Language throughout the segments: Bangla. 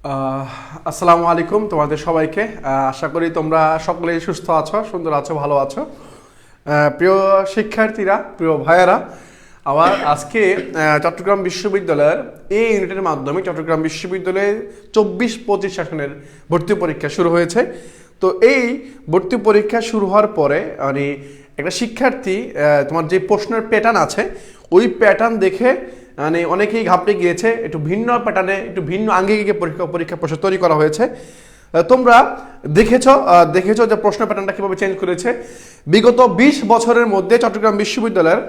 আহ, আসসালামু আলাইকুম তোমাদের সবাইকে। আশা করি তোমরা সকলেই সুস্থ আছো, সুন্দর আছো, ভালো আছো। প্রিয় শিক্ষার্থীরা, প্রিয় ভাইয়েরা, আবার আজকে চট্টগ্রাম বিশ্ববিদ্যালয়ের এই ইউনিটের মাধ্যমে চট্টগ্রাম বিশ্ববিদ্যালয়ে 24-25 সেশনের ভর্তি পরীক্ষা শুরু হয়েছে। তো এই ভর্তি পরীক্ষা শুরু হওয়ার পরে মানে একটা শিক্ষার্থী তোমার যে প্রশ্নের প্যাটার্ন আছে ওই প্যাটার্ন দেখে মানে অনেকেই ঘাবড়ে গিয়েছে। একটু ভিন্ন প্যাটার্নে, একটু ভিন্ন আঙ্গিকে পরীক্ষা প্রশ্ন তৈরি করা হয়েছে। তোমরা দেখেছো যে প্রশ্ন প্যাটার্নটা কীভাবে চেঞ্জ করেছে। বিগত 20 বছরের মধ্যে চট্টগ্রাম বিশ্ববিদ্যালয়ের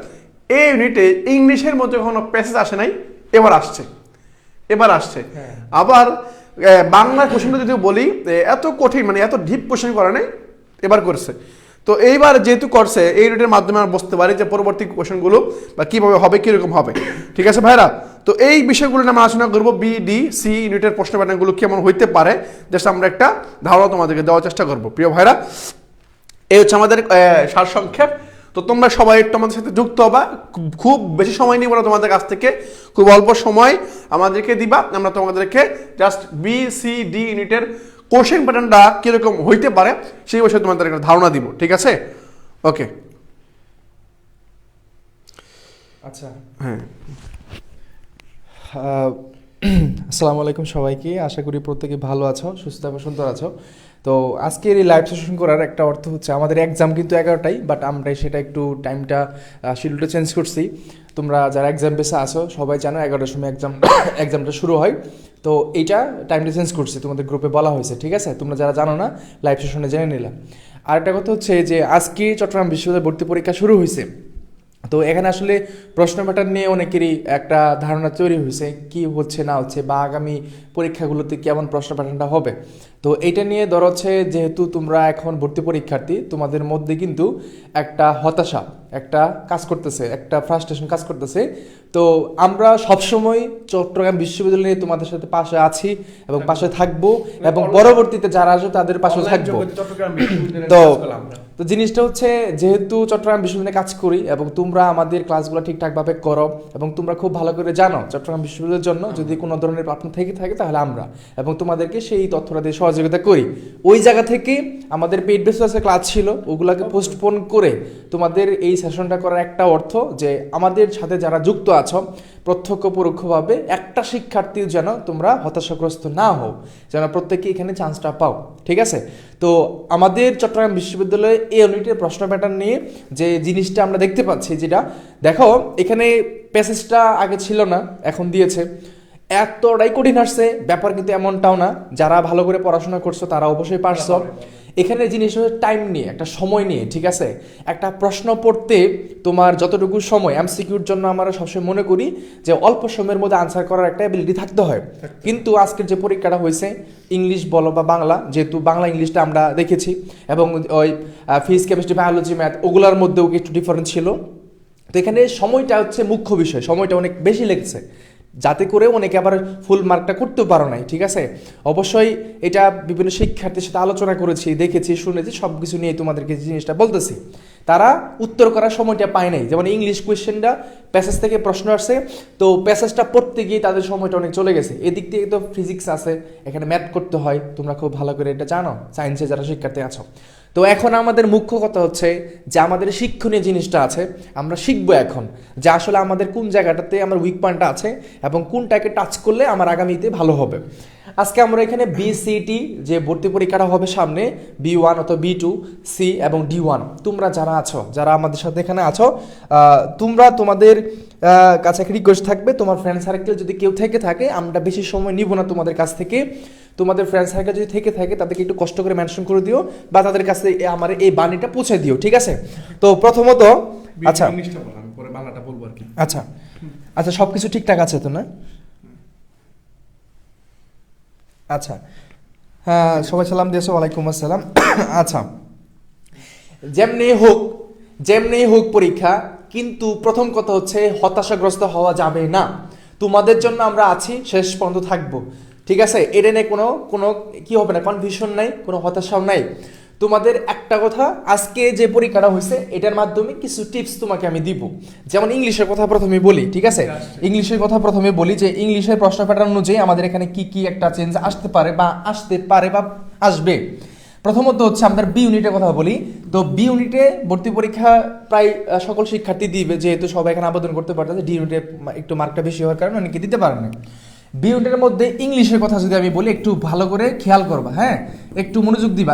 এই ইউনিটে ইংলিশের মধ্যে কোনো প্যাসেজ আসে নাই, এবার আসছে। আবার বাংলা কোশ্চেনটা যদি বলি, এত কঠিন মানে এত ডিপ কোশ্চেন করে নাই, এবার করছে। তো এইবার যেহেতু করছে, এই ইউনিটের মাধ্যমে আমরা বুঝতে পারি যে পরবর্তী কোশ্চেনগুলো বা কীভাবে হবে, কীরকম হবে। ঠিক আছে ভাইরা, তো এই বিষয়গুলো নিয়ে আমরা আলোচনা করবো। বি ডি সি ইউনিটের প্রশ্ন প্যাটার্নগুলো কেমন হইতে পারে, জাস্ট আমরা একটা ধারণা তোমাদেরকে দেওয়ার চেষ্টা করবো। প্রিয় ভাইরা, এই হচ্ছে আমাদের সারসংক্ষেপ। তো তোমরা সবাই একটু আমাদের সাথে যুক্ত হবা। খুব বেশি সময় নিব না তোমাদের কাছ থেকে, খুব অল্প সময় আমাদেরকে দিবা। আমরা তোমাদেরকে জাস্ট বি সি ডি ইউনিটের কোশ্চেন প্যাটার্নটা কিরকম হইতে পারে সেই বিষয়ে তোমাদের একটা ধারণা দিব। ঠিক আছে, ওকে। আচ্ছা, হ্যাঁ, আসসালামু আলাইকুম সবাইকে। আশা করি প্রত্যেকে ভালো আছো, সুস্থ এবং সুন্দর আছো। তো আজকের এই লাইভ সেশন করার একটা অর্থ হচ্ছে আমাদের এক্সাম কিন্তু 11টায়, বাট আমরা সেটা একটু টাইমটা শিডিউলটা চেঞ্জ করছি। তোমরা যারা এক্সাম বেসে আসো সবাই জানো 11টার সময় এক্সামটা শুরু হয়। তো এইটা টাইমটা চেঞ্জ করছি, তোমাদের গ্রুপে বলা হয়েছে। ঠিক আছে, তোমরা যারা জানো না লাইভ সেশনে জেনে নিলাম। আর একটা কথা হচ্ছে যে আজকে চট্টগ্রাম বিশ্ববিদ্যালয় ভর্তি পরীক্ষা শুরু হয়েছে। তো এখানে আসলে প্রশ্ন প্যাটার্ন নিয়ে অনেকেরই একটা ধারণা তৈরি হয়েছে, কি হচ্ছে না হচ্ছে বা আগামী পরীক্ষাগুলোতে কেমন প্রশ্ন প্যাটার্নটা হবে। তো এইটা নিয়ে ধর হচ্ছে, যেহেতু তোমরা এখন ভর্তি পরীক্ষার্থী, তোমাদের মধ্যে কিন্তু একটা হতাশা একটা কাজ করতেছে, একটা ফ্রাস্ট্রেশন কাজ করতেছে। তো আমরা সবসময় চট্টগ্রাম বিশ্ববিদ্যালয় নিয়ে তোমাদের সাথে পাশে আছি এবং পাশে থাকবো, এবং পরবর্তীতে যারা আসবে তাদের পাশে থাকবো। তো তো জিনিসটা হচ্ছে, যেহেতু চট্টগ্রাম বিশ্ববিদ্যালয়ে কাজ করি এবং তোমরা আমাদের ক্লাসগুলো ঠিকঠাকভাবে করো এবং তোমরা খুব ভালো করে জানো চট্টগ্রাম বিশ্ববিদ্যালয়ের জন্য যদি কোনো ধরনের প্রশ্ন থেকে থাকে তাহলে আমরা এবং তোমাদেরকে সেই তথ্যটা দিয়ে সহযোগিতা করি। ওই জায়গা থেকে আমাদের পেইড বেসিসে ক্লাস ছিল, ওগুলোকে পোস্টপোন করে তোমাদের এই সেশনটা করার একটা অর্থ যে আমাদের সাথে যারা যুক্ত আছো প্রত্যক্ষ পরোক্ষভাবে একটা শিক্ষার্থীও যেন তোমরা হতাশাগ্রস্ত না হও, যেন প্রত্যেকে এখানে চান্সটা পাও। ঠিক আছে, তো আমাদের চট্টগ্রাম বিশ্ববিদ্যালয়ে এই ইউনিটের প্রশ্ন প্যাটার্ন নিয়ে যে জিনিসটা আমরা দেখতে পাচ্ছি, যেটা দেখো এখানে প্যাসেজটা আগে ছিল না, এখন দিয়েছে। এতটাই কঠিন আসছে ব্যাপার কিন্তু এমনটাও না, যারা ভালো করে পড়াশোনা করছো তারা অবশ্যই পারছো। এখানে জিনিস হচ্ছে টাইম নিয়ে, একটা সময় নিয়ে। ঠিক আছে, একটা প্রশ্ন পড়তে তোমার যতটুকু সময়, এমসিকিউর জন্য আমরা সবসময় মনে করি যে অল্প সময়ের মধ্যে আনসার করার একটা অ্যাবিলিটি থাকতে হয়। কিন্তু আজকের যে পরীক্ষাটা হয়েছে, ইংলিশ বলো বা বাংলা, যেহেতু বাংলা ইংলিশটা আমরা দেখেছি এবং ওই ফিজিক্স কেমিস্ট্রি বায়োলজি ম্যাথ ওগুলোর মধ্যেও একটু ডিফারেন্স ছিল। তো এখানে সময়টা হচ্ছে মুখ্য বিষয়, সময়টা অনেক বেশি লেগেছে, যাতে করে অনেকে আবার ফুল মার্কটা করতেও পারো নাই। ঠিক আছে, অবশ্যই এটা বিভিন্ন শিক্ষার্থীর সাথে আলোচনা করেছি, দেখেছি, শুনেছি, সব কিছু নিয়ে তোমাদেরকে জিনিসটা বলতেছি। তারা উত্তর করার সময়টা পায় নাই। যেমন ইংলিশ কোয়েশ্চেনটা প্যাসেজ থেকে প্রশ্ন আসছে, তো প্যাসেজটা পড়তে গিয়ে তাদের সময়টা অনেক চলে গেছে। এদিক থেকে তো ফিজিক্স আছে, এখানে ম্যাথ করতে হয়, তোমরা খুব ভালো করে এটা জানো, সায়েন্সে যারা শিক্ষার্থী আছো। তো এখন আমাদের মুখ্য কথা হচ্ছে যে আমাদের শিক্ষণীয় জিনিসটা আছে, আমরা শিখবো এখন যে আসলে আমাদের কোন জায়গাটাতে আমার উইক পয়েন্টটা আছে এবং কোনটাকে টাচ করলে আমার আগামীতে ভালো হবে। আজকে আমরা এখানে বিসিটি যে ভর্তি পরীক্ষাটা হবে সামনে, বি1 অথবা বি2, সি এবং ডি1, তোমরা যারা আছো, যারা আমাদের সাথে এখানে আছো, তোমরা তোমাদের কাছে একটা রিকোয়েস্ট থাকবে, তোমার ফ্রেন্ড সার্কেল যদি কেউ থেকে থাকে, আমরা বেশি সময় নিব না তোমাদের কাছ থেকে। তোমাদের ফ্রেন্ড সার্কেল যদি থেকে থাকে তাদেরকে একটু কষ্ট করে মেনশন করে দিও বা তাদের কাছে আমার এই বাণীটা পৌঁছে দিও। ঠিক আছে, তো প্রথমত আচ্ছা আচ্ছা আচ্ছা সব কিছু ঠিকঠাক আছে তো না? আচ্ছা, হ্যাঁ, সবাই সালাম দিয়েছো, ওয়ালাইকুম আসসালাম। আচ্ছা, যেমনি হোক পরীক্ষা, কিন্তু প্রথম কথা হচ্ছে হতাশাগ্রস্ত হওয়া যাবে না। তোমাদের জন্য আমরা আছি, শেষ পর্যন্ত থাকবো। ঠিক আছে, এটা নিয়ে কোনো কোনো কি হবে না, কনফিউশন নাই, কোনো হতাশাও নাই। তোমাদের একটা কথা, আজকে যে পরীক্ষাটা হয়েছে এটার মাধ্যমে কিছু টিপস তোমাকে আমি দিব। যেমন ইংলিশের কথা প্রথমে বলি, ঠিক আছে? ইংলিশের কথা প্রথমে বলি যে ইংলিশের প্রশ্ন প্যাটার্ন অনুযায়ী আমাদের এখানে কি কি একটা চেঞ্জ আসতে পারে বা আসবে। প্রথমত হচ্ছে আমাদের বি ইউনিটের কথা বলি। তো বি ইউনিটে ভর্তি পরীক্ষা প্রায় সকল শিক্ষার্থী দিবে, যেহেতু সবাই এখানে আবেদন করতে পারতেছে। ডি ইউনিটে একটু মার্কটা বেশি হওয়ার কারণে অনেকে দিতে পারে না। বি ইউনিটের মধ্যে ইংলিশের কথা যদি আমি বলি, একটু ভালো করে খেয়াল করবা, হ্যাঁ, একটু মনোযোগ দিবা।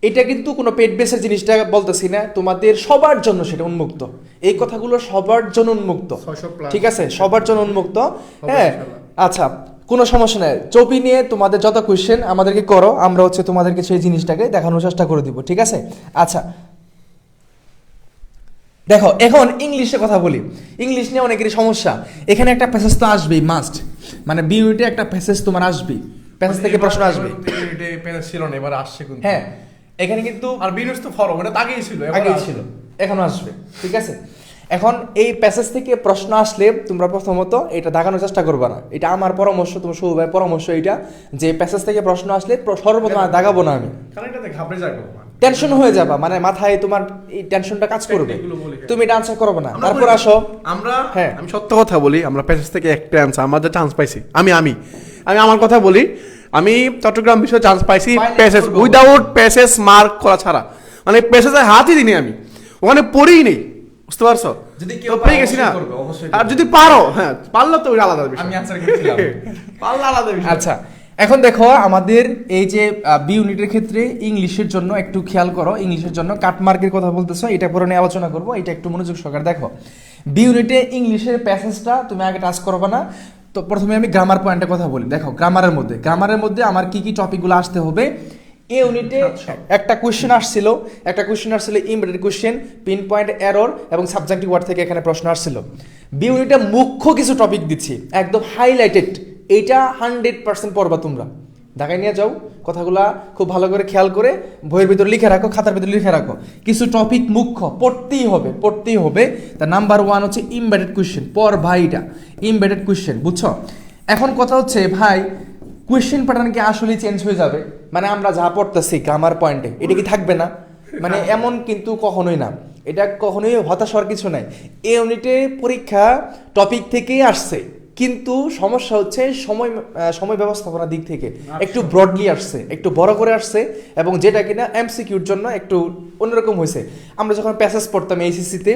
এটা কিন্তু কোনো পেড বেসের জিনিসটা বলতেছি না, তোমাদের সবার জন্য সেটা উন্মুক্ত। এই কথাগুলো সবার জন্য উন্মুক্ত, ঠিক আছে? সবার জন্য উন্মুক্ত, হ্যাঁ। আচ্ছা, কোনো সমস্যা নেই। চপি নিয়ে তোমাদের যত কোয়েশ্চেন আমাদেরকে করো, আমরা হচ্ছে তোমাদেরকে সেই জিনিসটাকে দেখানোর চেষ্টা করে দিব, ঠিক আছে? আচ্ছা, দেখো এখন ইংলিশে কথা বলি। ইংলিশ নিয়ে অনেকেরই সমস্যা। এখানে একটা প্যাসেজ তো আসবেই, মাস্ট, মানে বি ইউনিটে একটা প্যাসেজ তোমার আসবেই, প্যাসেজ থেকে প্রশ্ন আসবে। প্যাসেজ ছিল না, এবার আসছে কিন্তু। হ্যাঁ, এখানে কিন্তু আর বিনুস তো ফরম, এটা আগেই ছিল, এখনো আসবে, ঠিক আছে? এখন এই প্যাসেজ থেকে প্রশ্ন আসলে তোমরা প্রথমত এটা দাগানোর চেষ্টা করবে না। এটা আমার পরামর্শ, তোমার সৌভাই পরামর্শ এইটা, যে প্যাসেজ থেকে প্রশ্ন আসলে সর্বপ্রথম দাগাবো না আমি, কারণ এটাতে ঘাবড়ে যাবো, টেনশন হয়ে যাবা, মানে মাথায় তোমার এই টেনশনটা কাজ করবে, তুমি এটা আনসার করবে না। তারপর আসো আমরা, হ্যাঁ, আমি সত্য কথা বলি, আমরা প্যাসেজ থেকে একটা আনসার আমাদের চান্স পাইছি। আমি আমার কথা বলি, আমি চট্টগ্রাম বিষয়ে চান্স পাইছি প্যাসেজ উইদাউট প্যাসেজ মার্ক করা ছাড়া, মানে প্যাসেজে হাতই দিইনি আমি, ওখানে পড়েই নেই, বুঝতে পারছো? যদি কেউ পেয়ে গেছি না, আর যদি পারো, হ্যাঁ পারলে তো ওই আলাদা বিষয়, আমি আনসার করেছিলাম, পারলে আলাদা বিষয়। আচ্ছা, এখন দেখো আমাদের এই যে বি ইউনিটের ক্ষেত্রে ইংলিশের জন্য একটু খেয়াল করো। ইংলিশের জন্য কাটমার্কের কথা বলতেছো, এটা পরে নিয়ে আলোচনা করবো, এটা একটু মনোযোগ সহকারে দেখো। বি ইউনিটে ইংলিশের প্যাসেজটা তুমি আগে টাচ করবে না। তো প্রথমে আমি গ্রামার পয়েন্টের কথা বলি। দেখো গ্রামারের মধ্যে আমার কি কি টপিকগুলো আসতে হবে। এই ইউনিটে একটা কোয়েশ্চেন আসছিল embedded question, pin point error এবং সাবজেক্টিভ ওয়ার্ড থেকে এখানে প্রশ্ন আসছিল। বি ইউনিটে মুখ্য কিছু টপিক দিচ্ছি, একদম হাইলাইটেড, এইটা 100% পড়বা তোমরা। ঢাকায় নিয়ে যাও, কথাগুলা খুব ভালো করে খেয়াল করে বইয়ের ভিতরে লিখে রাখো, খাতার ভিতরে লিখে রাখো। কিছু টপিক মুখ্য পড়তেই হবে। তা নাম্বার 1 হচ্ছে ইমবেডেড কোয়েশ্চেন, ভাইটা ইমবেডেড কোয়েশ্চেন, বুঝছো? এখন কথা হচ্ছে ভাই, কোয়েশ্চেন প্যাটার্ন কি আসলে চেঞ্জ হয়ে যাবে? মানে আমরা যা পড়তেছি গ্রামার পয়েন্টে, এটা কি থাকবে না? মানে এমন কিন্তু কখনোই না, এটা কখনোই হতাশ হওয়ার কিছু নাই। এই ইউনিটে পরীক্ষা টপিক থেকেই আসছে, কিন্তু সমস্যা হচ্ছে সময় ব্যবস্থাপনার দিক থেকে একটু ব্রডলি আসছে, একটু বড় করে আসছে, এবং যেটা কিনা এমসিকিউর জন্য একটু অন্যরকম হয়েছে। আমরা যখন প্যাসেজ পড়তাম এইচএসসিতে,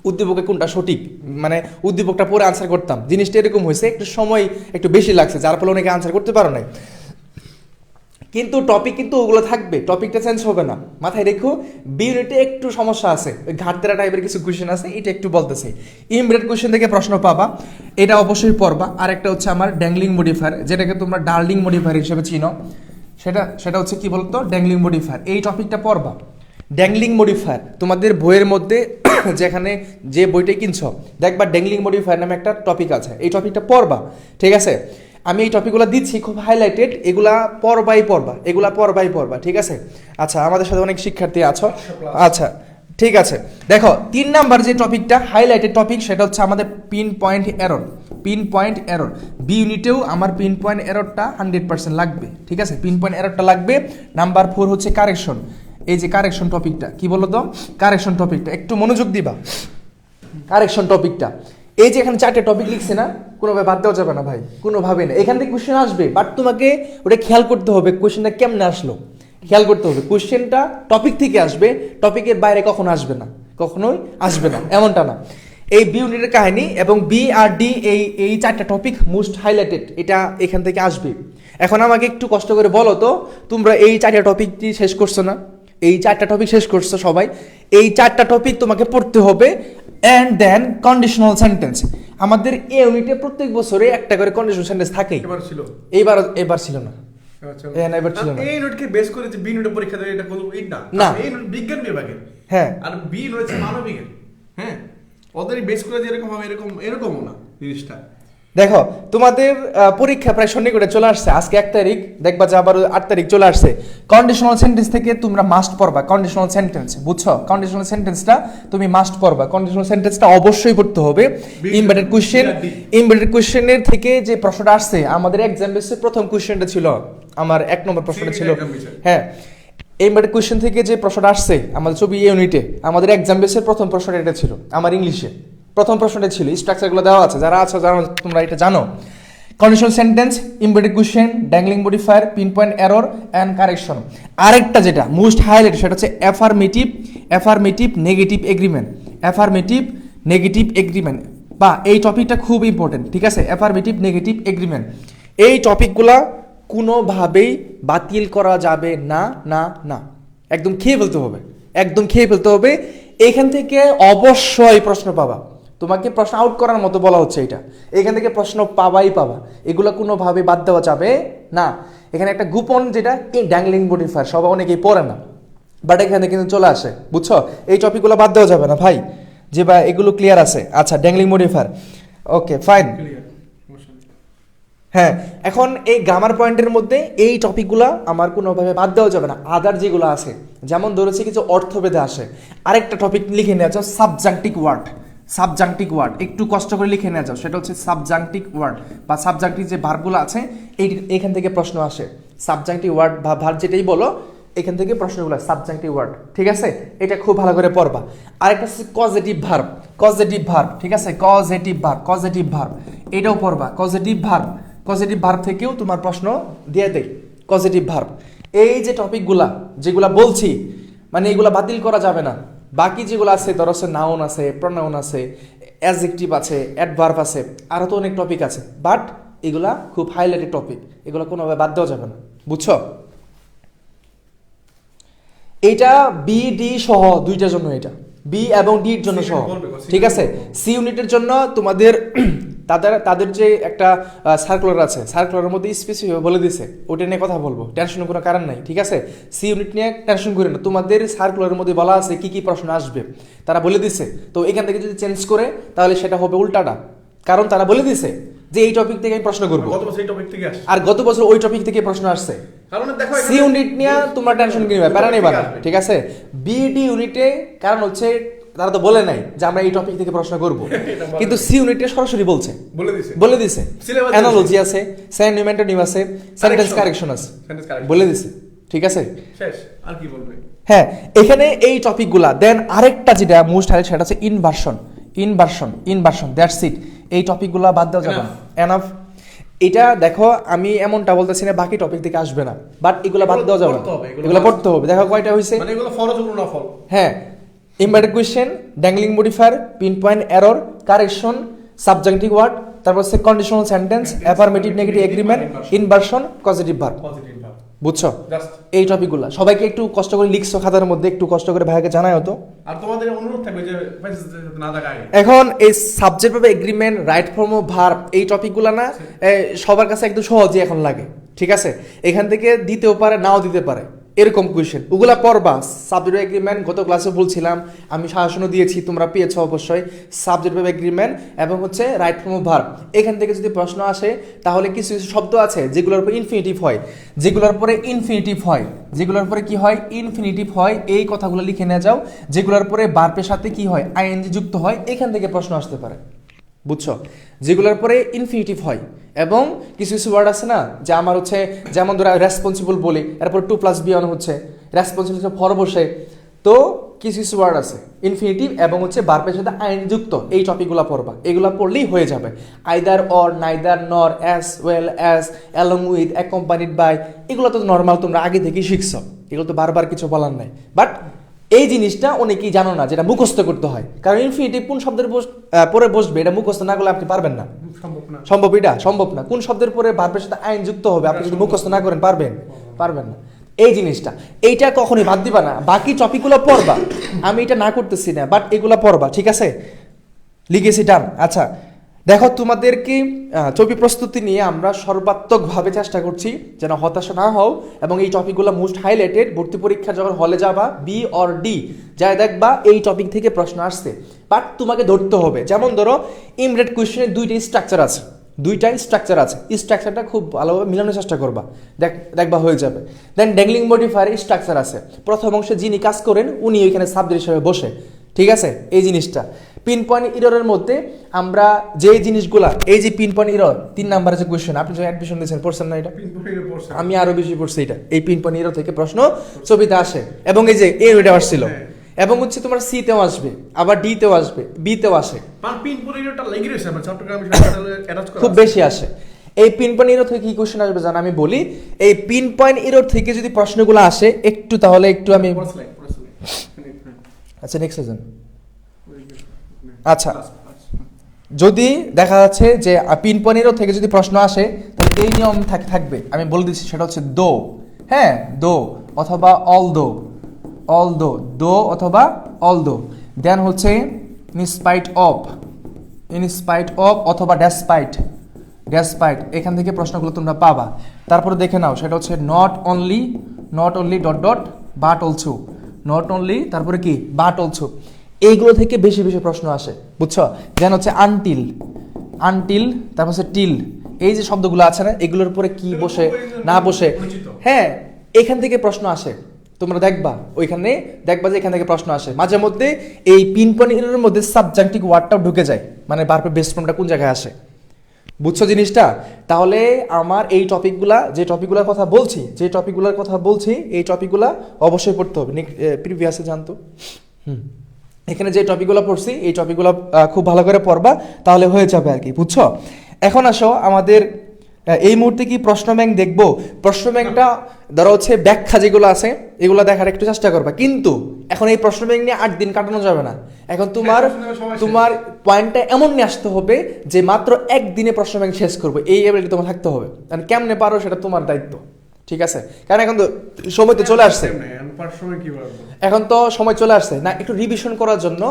উদ্দীপকে কোনটা সঠিক, মানে উদ্দীপকটা পরে আনসার করতাম, জিনিসটা এরকম হয়েছে, একটু সময় একটু বেশি লাগছে, যার ফলে অনেকে আনসার করতে পারো নাই। কিন্তু টপিক কিন্তু ওগুলো থাকবে, টপিকটা চেঞ্জ হবে না, মাথায় রেখো। বি ইউনিটে একটু সমস্যা আছে, ঘাটতেরা টাইপের কিছু কোয়েশ্চেন আছে, এটা একটু বলতেছে। ইমব্রেড কোয়েশ্চেন থেকে প্রশ্ন পাবা, এটা অবশ্যই পড়বা। আর একটা হচ্ছে আমার ড্যাংলিং মডিফায়ার, যেটাকে তোমরা ডার্লিং মডিফায়ার হিসেবে চিনো, সেটা হচ্ছে কি বলতো, ড্যাংলিং মডিফায়ার। এই টপিকটা পড়বা। ড্যাংলিং মডিফায়ার তোমাদের বইয়ের মধ্যে যেখানে যে বইটাই কিনছ, দেখবা ড্যাংলিং মডিফায়ার নামে একটা টপিক আছে, এই টপিকটা পড়বা, ঠিক আছে? আমি এই টপিকগুলো দিচ্ছি খুব হাইলাইটেড, এগুলা পড়বাই, ঠিক আছে? আচ্ছা, আমাদের সাথে অনেক শিক্ষার্থী আছো, আচ্ছা ঠিক আছে। দেখো 3 নাম্বার যে টপিকটা হাইলাইটেড টপিক, সেটা হচ্ছে আমাদের পিন পয়েন্ট এরর। বি ইউনিটেও আমার পিন পয়েন্ট এররটা 100% লাগবে, ঠিক আছে? পিন পয়েন্ট এররটা লাগবে। নাম্বার 4 হচ্ছে কারেকশন। এই যে কারেকশন টপিকটা, কি বলো তো, কারেকশন টপিকটা একটু মনোযোগ দিবা। কারেকশন টপিকটা, এই যে এখানে 4টে টপিক লিখছে না, কোনোভাবে বাদ দেওয়া যাবে না ভাই, কোনোভাবে না। এখান থেকে কোশ্চেন আসবে, বাট তোমাকে ওটা খেয়াল করতে হবে কোশ্চেনটা কেমনে আসলো, খেয়াল করতে হবে। কোশ্চেনটা টপিক থেকে আসবে, টপিকের বাইরে কখনোই আসবে না, এমনটা না। এই বি ইউনিটের কাহিনী এবং বি আর ডি, এই 4টা টপিক মোস্ট হাইলাইটেড, এটা এখান থেকে আসবে। এখন আমাকে একটু কষ্ট করে বলো তো, তোমরা এই 4টা টপিকটি শেষ করছো না? এই 4টা টপিক শেষ করছো সবাই, এই 4টা টপিক তোমাকে পড়তে হবে। And then conditional sentence. আমাদের এই ইউনিটে প্রত্যেক বছরে একটা করে কন্ডিশনাল সেন্টেন্স থাকেই। এবার ছিল না, এবার ছিল না। এই ইউনিটকে বেস করে যে বি ইউনিটের পরীক্ষা দেবে, এটা কোনো না, এই ইউনিট বিজ্ঞান বিভাগের, হ্যাঁ, আর বি রয়েছে মানবিকের, হ্যাঁ, ওদেরই বেস করে যে এরকম হবে, এরকমও না জিনিসটা। দেখো তোমাদের পরীক্ষা প্রায় সন্নিকটে চলে আসছে, আজকে 1 তারিখ, দেখবা যে আবার 8 তারিখ চলে আসছে। কন্ডিশনাল সেন্টেন্স থেকে তোমরা মাস্ট পড়বা কন্ডিশনাল সেন্টেন্স, বুঝছো? কন্ডিশনাল সেন্টেন্সটা তুমি মাস্ট পড়বা, কন্ডিশনাল সেন্টেন্সটা অবশ্যই পড়তে হবে। ইমবেডেড কোশ্চেনের থেকে যে প্রশ্নটা আসছে আমাদের এক্সাম বেসে, প্রথম কোশ্চেনটা ছিল আমার 1 নম্বর প্রশ্নটা ছিল, হ্যাঁ এই কোয়েশ্চেন থেকে যে প্রশ্নটা আসছে আমাদের ছবি ইউনিটে, আমাদের এক্সাম বেসের প্রথম প্রশ্নটা এটা ছিল আমার ইংলিশে। প্রথম প্রশ্নটা ছিল, স্ট্রাকচারগুলো দেওয়া আছে, যারা আছো জানো, তোমরা এটা জানো। Conditional sentence, embedded question, dangling modifier, pin point error and correction. আরেকটা যেটা মোস্ট হাইলাইট সেটা হচ্ছে affirmative negative agreement. Affirmative negative agreement, বা এই টপিকটা খুব ইম্পর্টেন্ট, ঠিক আছে? অ্যাফার্মেটিভ নেগেটিভ এগ্রিমেন্ট, এই টপিকগুলা কোনোভাবেই বাতিল করা যাবে না, না না, একদম খেয়ে ফেলতে হবে, একদম খেয়ে ফেলতে হবে। এইখান থেকে অবশ্যই প্রশ্ন পাবা, তোমাকে প্রশ্ন আউট করার মতো বলা হচ্ছে এটা, এখান থেকে প্রশ্ন পাবাই পাবা, এগুলো কোনোভাবে বাদ দেওয়া যাবে না। এখানে একটা গোপন যেটা এই ড্যাংলিং মডিফায়ার, সবাই অনেকেই পড়ে না, বাট এখানে কিন্তু চলে আসে, বুঝছো? এই টপিকগুলো বাদ দেওয়া যাবে না ভাই, যে বা এগুলো ক্লিয়ার আছে। আচ্ছা, ড্যাংলিং মডিফায়ার, ওকে ফাইন। হ্যাঁ, এখন এই গ্রামার পয়েন্টের মধ্যে এই টপিকগুলো আমার কোনোভাবে বাদ দেওয়া যাবে না। আদার যেগুলো আছে, যেমন ধরেছি কিছু অর্থভেদে আসে, আরেকটা টপিক লিখে নেওয়া যাও, সাবজাংটিভ ওয়ার্ড। সাবজাংটিভ ওয়ার্ড একটু কষ্ট করে লিখে নেওয়া যাও, সেটা হচ্ছে সাবজাংটিভ ওয়ার্ড বা সাবজাংটিভ যে ভার্বগুলো আছে, এখান থেকে প্রশ্ন আসে। সাবজাংটিভ ওয়ার্ড বা ভার্ব যেটাই বলো, এখান থেকে প্রশ্নগুলো সাবজাংটিভ ওয়ার্ড, ঠিক আছে? এটা খুব ভালো করে পড়বা। আরেকটা হচ্ছে কজেটিভ ভার্ব, কজেটিভ ভার্ব, ঠিক আছে? কজেটিভ ভার্ব, কজেটিভ ভার্ব এটাও পড়বা। পজিটিভ ভার্ব থেকেও তোমার প্রশ্ন দিয়ে দেয়, পজিটিভ ভার্ব। এই যে টপিকগুলা যেগুলা বলছি, মানে এগুলা বাতিল করা যাবে না। বাকি যেগুলো আছে, ধরো নাউন আছে, প্রনাউন আছে, অ্যাডজেক্টিভ আছে, অ্যাডভার্ব আছে, আরও তো অনেক টপিক আছে, বাট এগুলা খুব হাইলাইটেড টপিক, এগুলো কোনোভাবে বাদ দেওয়া যাবে না, বুঝছো? এইটা বি ডি সহ দুইটার জন্য, এটা বি এবং ডির জন্য সহ, ঠিক আছে? সি ইউনিটের জন্য তোমাদের তাদের যে একটা সার্কুলার আছে, সার্কুলারের মধ্যে স্পেসিফিক বলে দিছে, ওটা নিয়ে কথা বলবো, টেনশনের কোনো কারণ নাই, ঠিক আছে? সি ইউনিট নিয়ে টেনশন করি না, তোমাদের সার্কুলারের মধ্যে বলা আছে কি কি প্রশ্ন আসবে, তারা বলে দিছে। তো এখান থেকে যদি চেঞ্জ করে তাহলে সেটা হবে উল্টাটা, কারণ তারা বলে দিছে যে এই টপিক থেকে আমি প্রশ্ন করবো, আর গত বছর ওই টপিক থেকে প্রশ্ন আসছে। সি ইউনিট নিয়ে তোমরা টেনশন কিনবে, প্যারা নেবা না, ঠিক আছে? বিডি ইউনিটে কারণ হচ্ছে তারা তো বলে নাই যে আমরা এই টপিক থেকে প্রশ্ন করব, কিন্তু সি ইউনিটে সরাসরি বলে দিছে অ্যানালজি আছে, সিনোনিম আছে, সেন্টেন্স কারেকশন আছে, বলে দিছে, ঠিক আছে? শেষ আর কি বলবে? হ্যাঁ, এখানে এই টপিকগুলা। দেন আরেকটা যেটা মোস্ট হাইলাইট সেটা হচ্ছে ইনভার্সন, দ্যাটস ইট। এই টপিকগুলা বাদ দেওয়া যাবে না, এনাফ। এটা দেখো, আমি এমনটা বলতেছি না বাকি টপিক থেকে আসবে না, বাট এগুলা বাদ দেওয়া যাবে না, এগুলা পড়তে হবে। দেখো কয়টা হইছে, মানে এগুলো ফরজ হলো না ফল। হ্যাঁ, embedded question, dangling modifier, pin point error, correction, subjunctive word, তারপর হচ্ছে conditional sentence, affirmative negative agreement, inversion, positive verb, বুঝছো? এই টপিকগুলো সবাইকে একটু কষ্ট করে লিখছো খাতার মধ্যে, একটু কষ্ট করে ভাইকে জানাই হতো। আর তোমাদের অনুরোধ থাকবে যে না দেখায়। এখন এই সাবজেক্ট ভাবে agreement, right form of verb, এই টপিকগুলো না সবার কাছে একদম সহজই এখন লাগে, ঠিক আছে? এখান থেকে দিতেও পারে, নাও দিতে পারে, এরকম কোয়েশ্চেন ওগুলা পড়বা। সাবজেক্ট এগ্রিমেন্ট গত ক্লাসে বলছিলাম, আমি সাজেশনও দিয়েছি, তোমরা পেয়েছো অবশ্যই। সাবজেক্ট ভাবে এগ্রিমেন্ট এবং হচ্ছে রাইট ফর্ম অফ ভার্ব, এখান থেকে যদি প্রশ্ন আসে তাহলে কিছু কিছু শব্দ আছে যেগুলোর উপরে ইনফিনিটিভ হয়, যেগুলোর পরে কি হয়, ইনফিনিটিভ হয়, এই কথাগুলো লিখে নিয়ে যাও। যেগুলোর পরে ভার্বের সাথে কি হয়, আইএনজি যুক্ত হয়, এখান থেকে প্রশ্ন আসতে পারে, বুঝছো? যেগুলোর পরে ইনফিনিটিভ হয়, এবং কিছু কিছু ওয়ার্ড আছে না, যে আমার হচ্ছে, যেমন ধরো রেসপন্সিবল বলি, এরপর 2+be হচ্ছে রেসপন্সিবল ফর বসে, তো কিছু কিছু ওয়ার্ড আছে ইনফিনিটিভ এবং হচ্ছে ভার্বের সাথে আইন যুক্ত, এই টপিকগুলো পড়বা, এগুলো পড়লেই হয়ে যাবে। Either or, neither, nor, as well as, along with, accompanied by, এগুলো তো নর্মাল, তোমরা আগে থেকেই শিখছো, এগুলো তো বারবার কিছু বলার নাই। বাট এই জিনিসটা অনেকেই জানো না, যেটা মুখস্থ করতে হয়, কারণ ইনফিনিটিভ কোন শব্দের পরে বসবে এটা মুখস্থ না করলে আপনি পারবেন না, সম্ভব না। কোন শব্দের পরে ভার্বের সাথে আইন যুক্ত হবে আপনি যদি মুখস্থ না করেন পারবেন না। এই জিনিসটা, এইটা কখনোই বাদ দিবা না, বাকি টপিকগুলো পড়বা, আমি এটা না করতেছি না, বাট এগুলো পড়বা, ঠিক আছে? লিখেছি, ডান। আচ্ছা, দেখো তোমাদেরকে ছবি প্রস্তুতি নিয়ে আমরা সর্বাত্মকভাবে চেষ্টা করছি যেন হতাশা না হও, এবং এই টপিকগুলো মোস্ট হাইলাইটেড। ভর্তি পরীক্ষা যখন হলে যাবা, বি অর ডি যাই দেখবা এই টপিক থেকে প্রশ্ন আসছে, বাট তোমাকে ধরতে হবে। যেমন ধরো ইমরেড কোয়েশ্চেনের দুইটাই স্ট্রাকচার আছে, স্ট্রাকচারটা খুব ভালোভাবে মিলানোর চেষ্টা করবা, দেখবা হয়ে যাবে। দেন ড্যাংলিং মডিফায়ার স্ট্রাকচার আছে, প্রথম অংশে যিনি কাজ করেন উনি ওইখানে সাবজেক্ট হিসেবে বসে, ঠিক আছে? এই জিনিসটা পিন পয়েন্ট ইররের মধ্যে আমরা যে জিনিসগুলা, এই যে পিন পয়েন্ট ইরর 3 নাম্বারের যে কোয়েশ্চেন, আপনি যখন অ্যাডমিশন দিয়েছেন পড়ছেন না এটা? আমি আরো বেশি পড়ছি এটা। এই পিন পয়েন্ট ইরর থেকে প্রশ্ন ছবিতে আসে, এবং এই যে এ ওইটা আসছিল, এবং হচ্ছে তোমার সি তেও আসবে, আবার ডি তেও আসবে, বি তেও আসে, খুব বেশি আসে। এই পিন পয়েন্ট ইরর থেকে কি কোশ্চেন আসবে জানো? আমি বলি, এই পিন পয়েন্ট ইরর থেকে যদি প্রশ্নগুলো আসে একটু, তাহলে একটু আমি, আচ্ছা নেক্সট সিজন, আচ্ছা যদি দেখা যাচ্ছে যে পিন পয়েন্ট ইরর থেকে যদি প্রশ্ন আসে, তাহলে এই নিয়ম থাকবে, আমি বলে দিচ্ছি, সেটা হচ্ছে দো, হ্যাঁ দো অথবা অল দো, অল দো, দো অথবা অল দো, দেন হচ্ছে in spite of, in spite of অথবা ডেসপাইট, ডেসপাইট, এখান থেকে প্রশ্নগুলো তোমরা পাবা। তারপরে দেখে নাও, সেটা হচ্ছে not only, not only dot dot but also, not only তারপরে কি বাট অলসো, এইগুলো থেকে বেশি বেশি প্রশ্ন আসে, বুঝছো? দেন হচ্ছে আনটিল, আনটিল, তারপর হচ্ছে টিল, এই যে শব্দগুলো আছে না, এগুলোর উপরে কি বসে না বসে, হ্যাঁ এখান থেকে প্রশ্ন আসে, তোমরা দেখবা ওইখানে, দেখবা যে এখান থেকে প্রশ্ন আসে মাঝে মধ্যে। এই পিন পয়েন্ট ইররের মধ্যে সাবজেক্টিভ ওয়ার্ডটাও ঢুকে যায়, মানে ভার্বের বেস ফর্মটা কোন জায়গায় আসে, বুঝছো জিনিসটা? তাহলে আমার এই টপিকগুলা, যে টপিকগুলোর কথা বলছি, যে টপিকগুলোর কথা বলছি, এই টপিকগুলা অবশ্যই পড়তে হবে, প্রিভিয়াসে জানতো। এখানে যে টপিকগুলো পড়ছি, এই টপিকগুলো খুব ভালো করে পড়বা, তাহলে হয়ে যাবে আর কি, বুঝছো? এখন আসো আমাদের এই মুহূর্তে কি প্রশ্ন ব্যাংক দেখবো? প্রশ্ন ব্যাংকটা ধরো হচ্ছে ব্যাখ্যা যেগুলো আছে, এগুলো দেখার একটু চেষ্টা করবা, কিন্তু এখন এই প্রশ্ন ব্যাংক নিয়ে 8 দিন কাটানো যাবে না। এখন তোমার পয়েন্টটা এমন নিয়ে আসতে হবে যে মাত্র 1 দিনে প্রশ্ন ব্যাংক শেষ করবো, এই এবিলিটি তোমার থাকতে হবে। আর কেমনে পারো সেটা তোমার দায়িত্ব, ঠিক আছে? কারণ এখন তো সময় তো চলে আসছে, এখন তো সময় চলে আসছে না, একটু রিভিশন করার জন্য,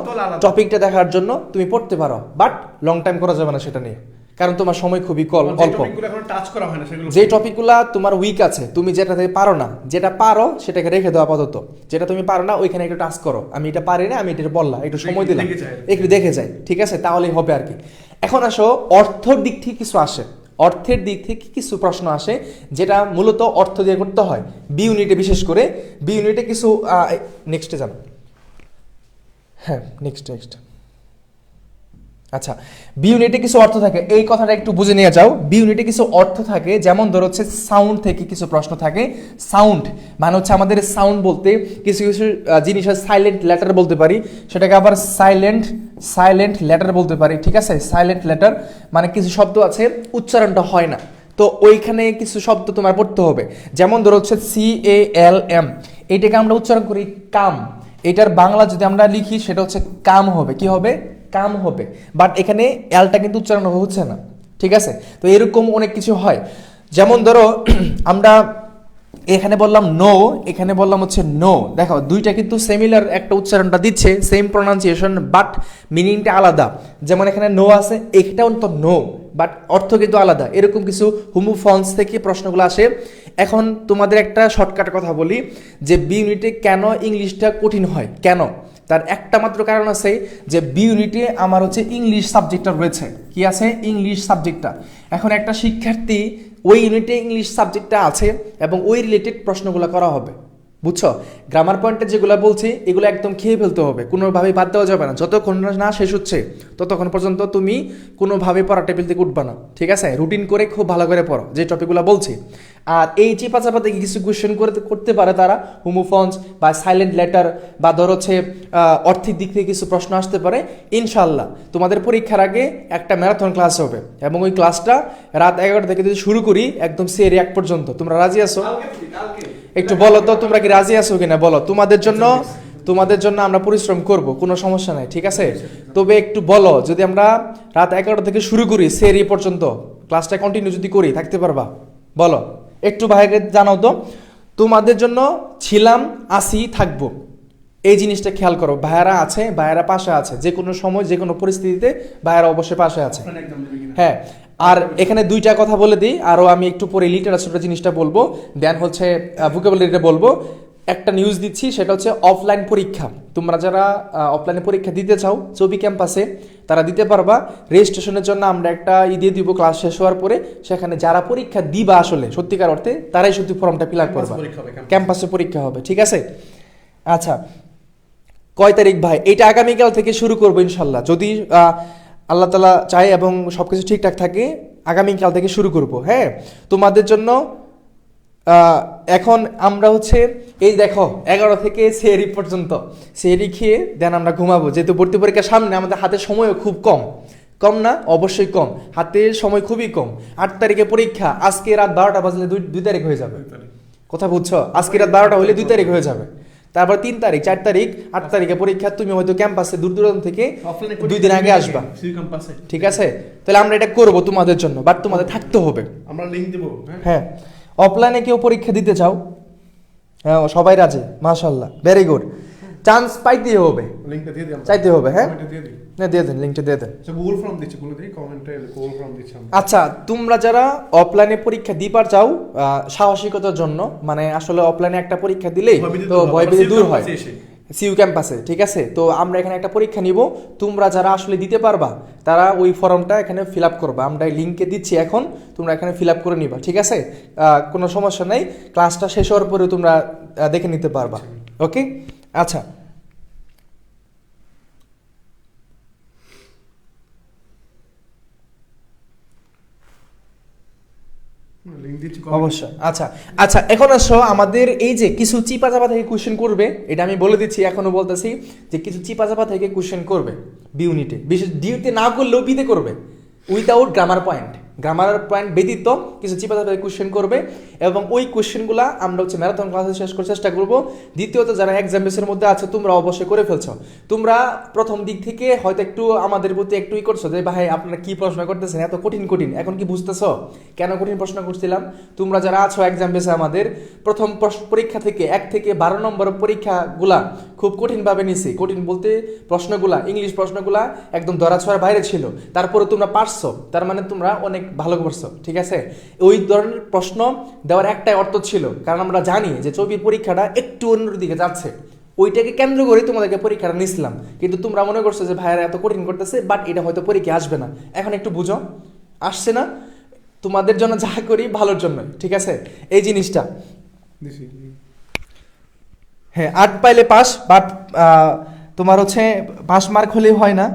টপিকটা দেখার জন্য তুমি পড়তে পারো, বাট লং টাইম করা যাবে না সেটা নিয়ে, কারণ তোমার সময় খুবই অল্প। যে টপিকগুলো তোমার উইক আছে, তুমি যেটা থেকে পারো না, যেটা পারো সেটাকে রেখে দাও আপাতত, যেটা তুমি পারো না ওইখানে একটু টাচ করো, আমি এটা পারি না, আমি এটা বললাম, একটু সময় দিলাম, একটু দেখে যাই, ঠিক আছে? তাহলেই হবে আর কি। এখন আসো অর্থর দিক থেকে কিছু আসে, অর্থের দিক থেকে কিছু প্রশ্ন আসে, যেটা মূলত অর্থ দিয়ে করতে হয়, বি ইউনিটে, বিশেষ করে বি ইউনিটে কিছু, নেক্সটে যান, হ্যাঁ নেক্সট, আচ্ছা বি ইউনিটে কিছু অর্থ থাকে, এই কথাটা একটু বুঝে নিয়ে যাও। বি ইউনিটে কিছু অর্থ থাকে, যেমন ধরো হচ্ছে সাউন্ড থেকে কিছু প্রশ্ন থাকে। সাউন্ড মানে হচ্ছে আমাদের সাউন্ড বলতে কিছু কিছু জিনিস সাইলেন্ট লেটার বলতে পারি, সেটাকে আবার সাইলেন্ট লেটার বলতে পারি, ঠিক আছে? সাইলেন্ট লেটার মানে কিছু শব্দ আছে উচ্চারণটা হয় না, তো ওইখানে কিছু শব্দ তোমার পড়তে হবে। যেমন ধরো হচ্ছে CALM, এইটাকে আমরা উচ্চারণ করি কাম, এটার বাংলা যদি আমরা লিখি সেটা হচ্ছে কাম হবে, কি হবে? কাম হবে, বাট এখানে এলটা কিন্তু উচ্চারণ হচ্ছে না, ঠিক আছে? তো এরকম অনেক কিছু হয়। যেমন ধরো আমরা এখানে বললাম নো, এখানে বললাম হচ্ছে নো, দেখো দুইটা কিন্তু সিমিলার একটা উচ্চারণটা দিচ্ছে, সেম প্রনাউন্সিয়েশন, বাট মিনিংটা আলাদা। যেমন এখানে নো আছে, এটাও তো নো, বাট অর্থ কিন্তু আলাদা। এরকম কিছু হোমোফোনস থেকে প্রশ্নগুলো আসে। এখন তোমাদের একটা শর্টকাট কথা বলি, যে বি ইউনিটে কেন ইংলিশটা কঠিন হয়, কেন? তার একটা মাত্র কারণ আছে, যে বি ইউনিটে আমার হচ্ছে ইংলিশ সাবজেক্টটা রয়েছে। কি আছে? ইংলিশ সাবজেক্টটা। এখন একটা শিক্ষার্থী ওই ইউনিটে ইংলিশ সাবজেক্টটা আছে এবং ওই রিলেটেড প্রশ্নগুলো করা হবে, বুঝছো? গ্রামার পয়েন্টে যেগুলো বলছি এগুলো একদম খেয়ে ফেলতে হবে, কোনোভাবেই বাদ দেওয়া যাবে না। যতক্ষণ না শেষ হচ্ছে ততক্ষণ পর্যন্ত তুমি কোনোভাবে পড়া টেবিল থেকে উঠবা না, ঠিক আছে? রুটিন করে খুব ভালো করে পড়ো যে টপিকগুলো বলছি। আর এই চেপা থেকে কিছু কোয়েশ্চেন করতে পারে তারা, হোমোফোনস বা সাইলেন্ট লেটার বা ধর হচ্ছে অর্থের দিক থেকে কিছু প্রশ্ন আসতে পারে। ইনশাল্লাহ তোমাদের পরীক্ষার আগে একটা ম্যারাথন ক্লাস হবে, এবং ওই ক্লাসটা রাত 11টা থেকে যদি শুরু করি একদম সেরি 1 পর্যন্ত। তোমরা রাজি আছো? একটু বলো তো তোমরা কি রাজি আছো কিনা, বলো। তোমাদের জন্য আমরা পরিশ্রম করব, কোনো সমস্যা নাই, ঠিক আছে? তবে একটু বলো, যদি আমরা রাত 11টা থেকে শুরু করি সেরি পর্যন্ত ক্লাসটা কন্টিনিউ যদি করি, থাকতে পারবা? বলো একটু, ভাইকে জানাও তো। তোমাদের জন্য ছিলাম, আসি, থাকবো, এই জিনিসটা খেয়াল করো। ভাইয়ারা আছে, ভাইয়ারা পাশে আছে, যে কোনো সময় যে কোনো পরিস্থিতিতে ভাইয়ারা অবশ্যই পাশে আছে। হ্যাঁ, আর এখানে দুইটা কথা বলে দিই, আরও আমি একটু পরে লিটারেচার জিনিসটা বলবো, দেন হচ্ছে ভোকাবুলারিটা বলবো। একটা নিউজ দিচ্ছি, সেটা হচ্ছে অফলাইন পরীক্ষা। তোমরা যারা অফলাইনে পরীক্ষা দিতে চাও চবি ক্যাম্পাসে, তারা দিতে পারবা। রেজিস্ট্রেশনের জন্য আমরা একটা দিয়ে দিব ক্লাস শেষ হওয়ার পরে। সেখানে যারা পরীক্ষা দিবা আসলে সত্যিকার অর্থে, তারাই শুধু ফর্মটা ফিল আপ করবা। ক্যাম্পাসে পরীক্ষা হবে, ঠিক আছে? আচ্ছা, কয় তারিখ ভাই? এটা আগামীকাল থেকে শুরু করবো ইনশাল্লাহ, যদি আল্লাহ তাআলা চায় এবং সবকিছু ঠিকঠাক থাকে আগামীকাল থেকে শুরু করব। হ্যাঁ, তোমাদের জন্য এখন আমরা হচ্ছে এই দেখো 11 থেকে সেহরি পর্যন্ত, সেহরি খেয়ে দেন আমরা ঘুমাবো, যেহেতু ভর্তি পরীক্ষার সামনে আমাদের হাতে সময়ও খুব কম। কম না? অবশ্যই কম, হাতে সময় খুবই কম। 8 তারিখে পরীক্ষা, আজকে রাত 12টা বাজলে 2 তারিখ হয়ে যাবে। কথা বুঝছো? আজকে রাত 12টা হলে 2 তারিখ হয়ে যাবে। তারপর 3 তারিখ, 4 তারিখ, 8 তারিখে পরীক্ষা। তুমি হয়তো ক্যাম্পাসে দূর দূরান্ত থেকে 2 দিন আগে আসবা, ঠিক আছে? তাহলে আমরা এটা করব তোমাদের জন্য, বাট তোমাদের থাকতে হবে। আমরা লিংক দেব। হ্যাঁ, অফলাইনে কেউ পরীক্ষা দিতে চাও? হ্যাঁ, সবাই রাজি, মাশাআল্লাহ, ভেরি গুড। চান্স পাইতে হবে, লিংকটা দিয়ে দিই, চাইতে হবে। হ্যাঁ, দিয়ে দিই। না দিয়ে দেন, লিংকটা দিয়ে দেন। গুগল ফর্ম দিচ্ছি, বলে দিই কমেন্টে গুগল ফর্ম দিচ্ছি। আচ্ছা, তোমরা যারা অফলাইনে পরীক্ষা দিবার চাও সাহসিকতার জন্য, মানে আসলে অফলাইনে একটা পরীক্ষা দিলেই তো ভয়ভীতি দূর হয় সিইউ ক্যাম্পাসে, ঠিক আছে? তো আমরা এখানে একটা পরীক্ষা নিব, তোমরা যারা আসলে দিতে পারবা তারা ওই ফর্মটা এখানে ফিল আপ করবা, আমরা লিঙ্কে দিচ্ছি এখন, তোমরা এখানে ফিল আপ করে নিবা, ঠিক আছে? কোনো সমস্যা নেই, ক্লাসটা শেষ হওয়ার পরে তোমরা দেখে নিতে পারবা। ওকে, আচ্ছা। অবশ্যই। আচ্ছা আচ্ছা, এখন আসো আমাদের এই যে কিছু চিপাচাপা থেকে কোশ্চেন করবে, এটা আমি বলে দিচ্ছি, এখনো বলতেছি যে কিছু চিপাচাপা থেকে কোশ্চেন করবে বি ইউনিটে, বিশেষ ডিউতে না করলেও বিতে করবে, without grammar point. Grammar point ব্যতীত কিছু চিপাচাপা থেকে কোশ্চেন করবে, এবং ওই কোশ্চেনগুলো আমরা হচ্ছে ম্যারাথন ক্লাসে শেষ করার চেষ্টা করবো। দ্বিতীয়ত, যারা এক্সাম বেসের মধ্যে আছে তোমরা অবশ্যই করে ফেলছো, তোমরা প্রথম দিক থেকে হয়তো একটু আমাদের প্রতি একটু করছো যে ভাই আপনারা কি প্রশ্ন করতেছেন, এত কঠিন কঠিন, এখন কি বুঝতেছো কেন কঠিন প্রশ্ন করছিলাম? তোমরা যারা আছো এক্সাম বেসে আমাদের প্রথম পরীক্ষা থেকে 1 থেকে 12 নম্বর পরীক্ষাগুলা খুব কঠিনভাবে নিছি। কঠিন বলতে প্রশ্নগুলা, ইংলিশ প্রশ্নগুলা একদম ধরাছোঁয়ার বাইরে ছিল, তারপরে তোমরা পারছো, তার মানে তোমরা অনেক ভালো করছো, ঠিক আছে? ওই ধরনের প্রশ্ন দেওয়ার একটাই অর্থ ছিল, কারণ আমরা জানি যে চবির পরীক্ষাটা একটু অন্যদিকে যাচ্ছে, ওইটাকে কেন্দ্র করে তোমাদেরকে পরীক্ষাটা নিছিলাম, কিন্তু তোমরা মনে করছো যে ভাইয়ারা এত কঠিন করতেছে, বাট এটা হয়তো পরীক্ষা আসবে না। এখন একটু বুঝো, আসছে না, তোমাদের জন্য যা করি ভালোর জন্য, ঠিক আছে? এই জিনিসটা হ্যাঁ, 8 পাইলে পাস, বাট তোমার হচ্ছে পাস মার্ক হলেই হয় না।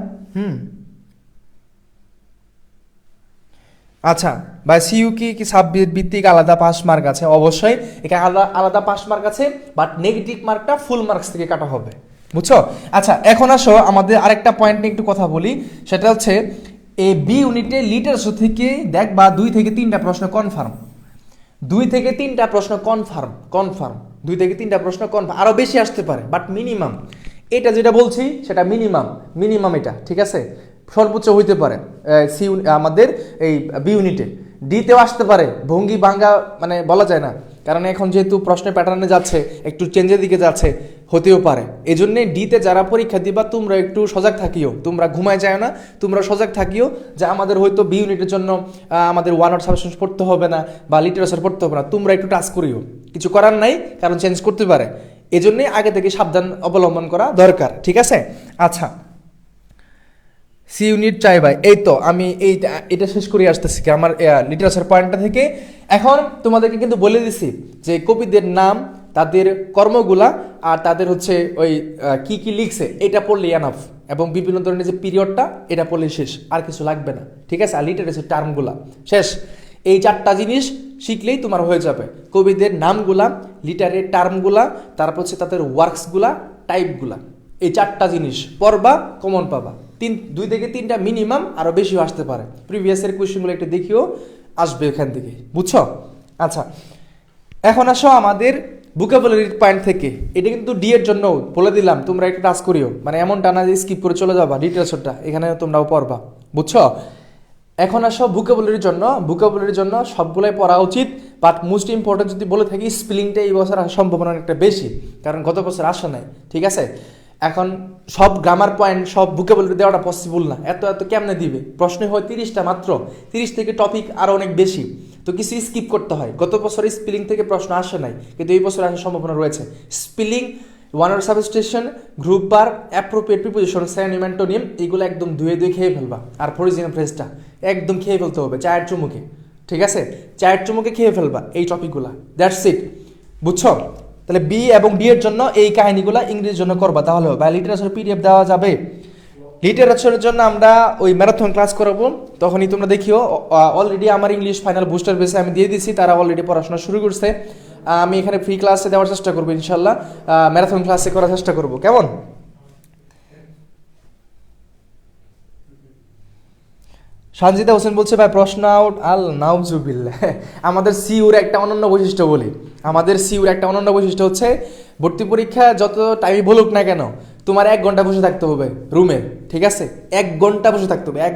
আচ্ছা, বা সিইউ কি সাবজেক্ট ভিত্তিক আলাদা পাস মার্ক আছে? অবশ্যই এখানে আলাদা পাস মার্ক আছে, বাট নেগেটিভ মার্কটা ফুল মার্কস থেকে কাটা হবে, বুঝছো? আচ্ছা, এখন আসো আমাদের আরেকটা পয়েন্ট নিয়ে একটু কথা বলি, সেটা হচ্ছে এই বি ইউনিটে লিটারেচার থেকে দেখবা 2 থেকে 3টা প্রশ্ন কনফার্ম, 2 থেকে 3টা প্রশ্ন কনফার্ম, 2 থেকে 3টা প্রশ্ন কনফার্ম, আরো বেশি আসতে পারে, বাট মিনিমাম এটা যেটা বলছি সেটা মিনিমাম এটা, ঠিক আছে? সর্বোচ্চ হইতে পারে আমাদের এই বি ইউনিটে, ডিতেও আসতে পারে, ভঙ্গি ভাঙ্গা মানে বলা যায় না, কারণ এখন যেহেতু প্রশ্নের প্যাটার্নে যাচ্ছে, একটু চেঞ্জের দিকে যাচ্ছে, হতেও পারে। এই জন্যে ডিতে যারা পরীক্ষা দিবা তোমরা একটু সজাগ থাকিও, তোমরা ঘুমায় যায় না, তোমরা সজাগ থাকিও যে আমাদের হয়তো বি ইউনিটের জন্য আমাদের 1 ওয়ার্ড সাবস্টেন্স পড়তে হবে না বা লিটারেচার পড়তে হবে না, তোমরা একটু টাচ করিও, কিছু করার নাই, কারণ চেঞ্জ করতে পারে, এই জন্যে আগে থেকে সাবধান অবলম্বন করা দরকার, ঠিক আছে? আচ্ছা, সি ইউনিট চাই ভাই, এই তো আমি এটা শেষ করে আসতেছি আমার লিটারেচার পয়েন্টটা থেকে। এখন তোমাদেরকে কিন্তু বলে দিছি যে কবিদের নাম, তাদের কর্মগুলা, আর তাদের হচ্ছে ওই কি কি লিখছে এটা পড়লে এনাফ, এবং বিভিন্ন ধরনের যে পিরিয়ডটা এটা পড়লে শেষ, আর কিছু লাগবে না, ঠিক আছে? আর লিটারেচার টার্মগুলা শেষ, এই 4টা জিনিস শিখলেই তোমার হয়ে যাবে। কবিদের নামগুলা, লিটারের টার্মগুলা, তারপর হচ্ছে তাদের ওয়ার্কসগুলা, টাইপগুলা, এই 4টা জিনিস পড়বা, কমন পাবা। 2 থেকে 3টা মিনিমাম, আরো বেশিও আসতে পারে। প্রিভিয়াসের কোয়েশ্চেনগুলো একটু দেখিও, আসবে এখান থেকে, বুঝছো? আচ্ছা, এখন আসো আমাদের ভোকাবুলারি পয়েন্ট থেকে, এটা কিন্তু ডি এর জন্য বলে দিলাম, তোমরা একটু টাচ করিও, মানে এমনটা না যে স্কিপ করে চলে যাবা, লিটারেচারটা এখানে তোমরাও পড়বা, বুঝছো? এখন আসো ভোকাবুলারির জন্য সবগুলাই পড়া উচিত, বাট মোস্ট ইম্পর্টেন্ট যদি বলে থাকি স্পেলিংটা এই বছর আসার সম্ভাবনা অনেকটা বেশি, কারণ গত বছর আসা নাই, ঠিক আছে? এখন সব গ্রামার পয়েন্ট, সব ভোকাবুলারি দেওয়াটা পসিবল না, এত কেমনে দিবে? প্রশ্নে হয় 30টা মাত্র, 30 থেকে টপিক আরও অনেক বেশি, তো কিছু স্কিপ করতে হয়। গত বছর স্পেলিং থেকে প্রশ্ন আসে নাই, কিন্তু এই বছর আসার সম্ভাবনা রয়েছে। স্পেলিং, 1 ওয়ার্ড সাবস্টেশন, গ্রুপ বার, অ্যাপ্রোপ্রিয়েট প্রিপোজিশন, সিনোনিম অ্যান্টোনিম, এগুলো একদম ধুয়ে খেয়ে ফেলবা, আর ফরিজিনাল ফ্রেজটা একদম খেয়ে ফেলতে হবে চায়ের চুমুকে, ঠিক আছে? চায়ের চুমুকে খেয়ে ফেলবা এই টপিকগুলা, দ্যাটস ইট, বুঝছো? তাহলে বি এবং ডি এর জন্য এই কাহিনীগুলো ইংরেজির জন্য করবা, তাহলে হবে। লিটারেচার পিডিএফ দেওয়া যাবে। লিটারেচারের জন্য আমরা ওই ম্যারাথন ক্লাস করাবো, তখনই তোমরা দেখিও। অলরেডি আমার ইংলিশ ফাইনাল বুস্টার বেসে আমি দিয়ে দিছি, তারা অলরেডি পড়াশোনা শুরু করছে। আমি এখানে ফ্রি ক্লাসে দেওয়ার চেষ্টা করবো ইনশাল্লাহ, ম্যারাথন ক্লাসে করার চেষ্টা করবো, কেমন? সঞ্জিতা হোসেন বলছে ভাই প্রশ্ন আউট, আল নাউজুবিল্লাহ। আমাদের সিউর একটা অনন্য বৈশিষ্ট্য বলি, আমাদের সিউর একটা অনন্য বৈশিষ্ট্য হচ্ছে ভর্তি পরীক্ষা যত টাইমই বলুক না কেন, তোমার 1 ঘন্টা বসে থাকতে হবে রুমে, ঠিক আছে? 1 ঘন্টা বসে থাকতে হবে, 1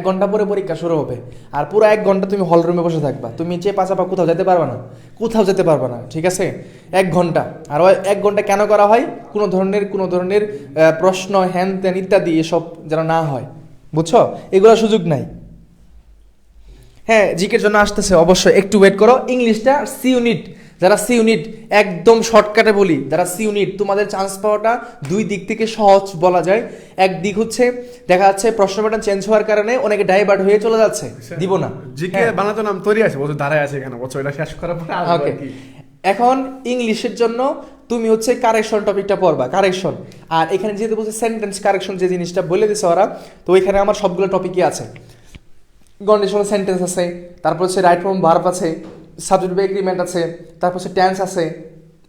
ঘন্টা পরে পরীক্ষা শুরু হবে, আর পুরো 1 ঘন্টা তুমি হল রুমে বসে থাকবা, তুমি চেপা চাপা কোথাও যেতে পারবে না, কোথাও যেতে পারবে না, ঠিক আছে? 1 ঘন্টা। আর ওই 1 ঘন্টা কেন করা হয়? কোনো ধরনের প্রশ্ন হ্যান ত্যান ইত্যাদি এসব যেন না হয়, বুঝছো? এগুলো সুযোগ নাই। হ্যাঁ, জিকের জন্য আসতেছে, অবশ্যই একটু ওয়েট করো। ইংলিশটা সি ইউনিট, যারা সি ইউনিট একদম শর্টকাটে বলি, যারা সি ইউনিট তোমাদের চান্স পাওয়াটা 2 দিক থেকে সহজ বলা যায়। এক দিক হচ্ছে দেখা যাচ্ছে প্রশ্ন প্যাটার্ন চেঞ্জ হওয়ার কারণে অনেকে ডাইভার্ট হয়ে চলে যাচ্ছে, দিব না। জিকে বানাতো নাম তৈরি আছে, বলতে দাঁড়ায় আছে এখানে, বলছো এটা শেষ করার পরে আসবে ওকে। আর কি। এখন ইংলিশের জন্য তুমি হচ্ছে কারেকশন টপিকটা পড়বা, কারেকশন। আর এখানে যেহেতু বলছে সেন্টেন্স কারেকশন, যে জিনিসটা বলে দিছে ওরা, তো এখানে আমার সবগুলো টপিকই আছে। কন্ডিশনাল সেন্টেন্স আছে, তারপর হচ্ছে রাইট ফর্ম ভার্ব আছে, সাবজেক্ট ভার্ব এগ্রিমেন্ট আছে, তারপর হচ্ছে টেন্স আছে।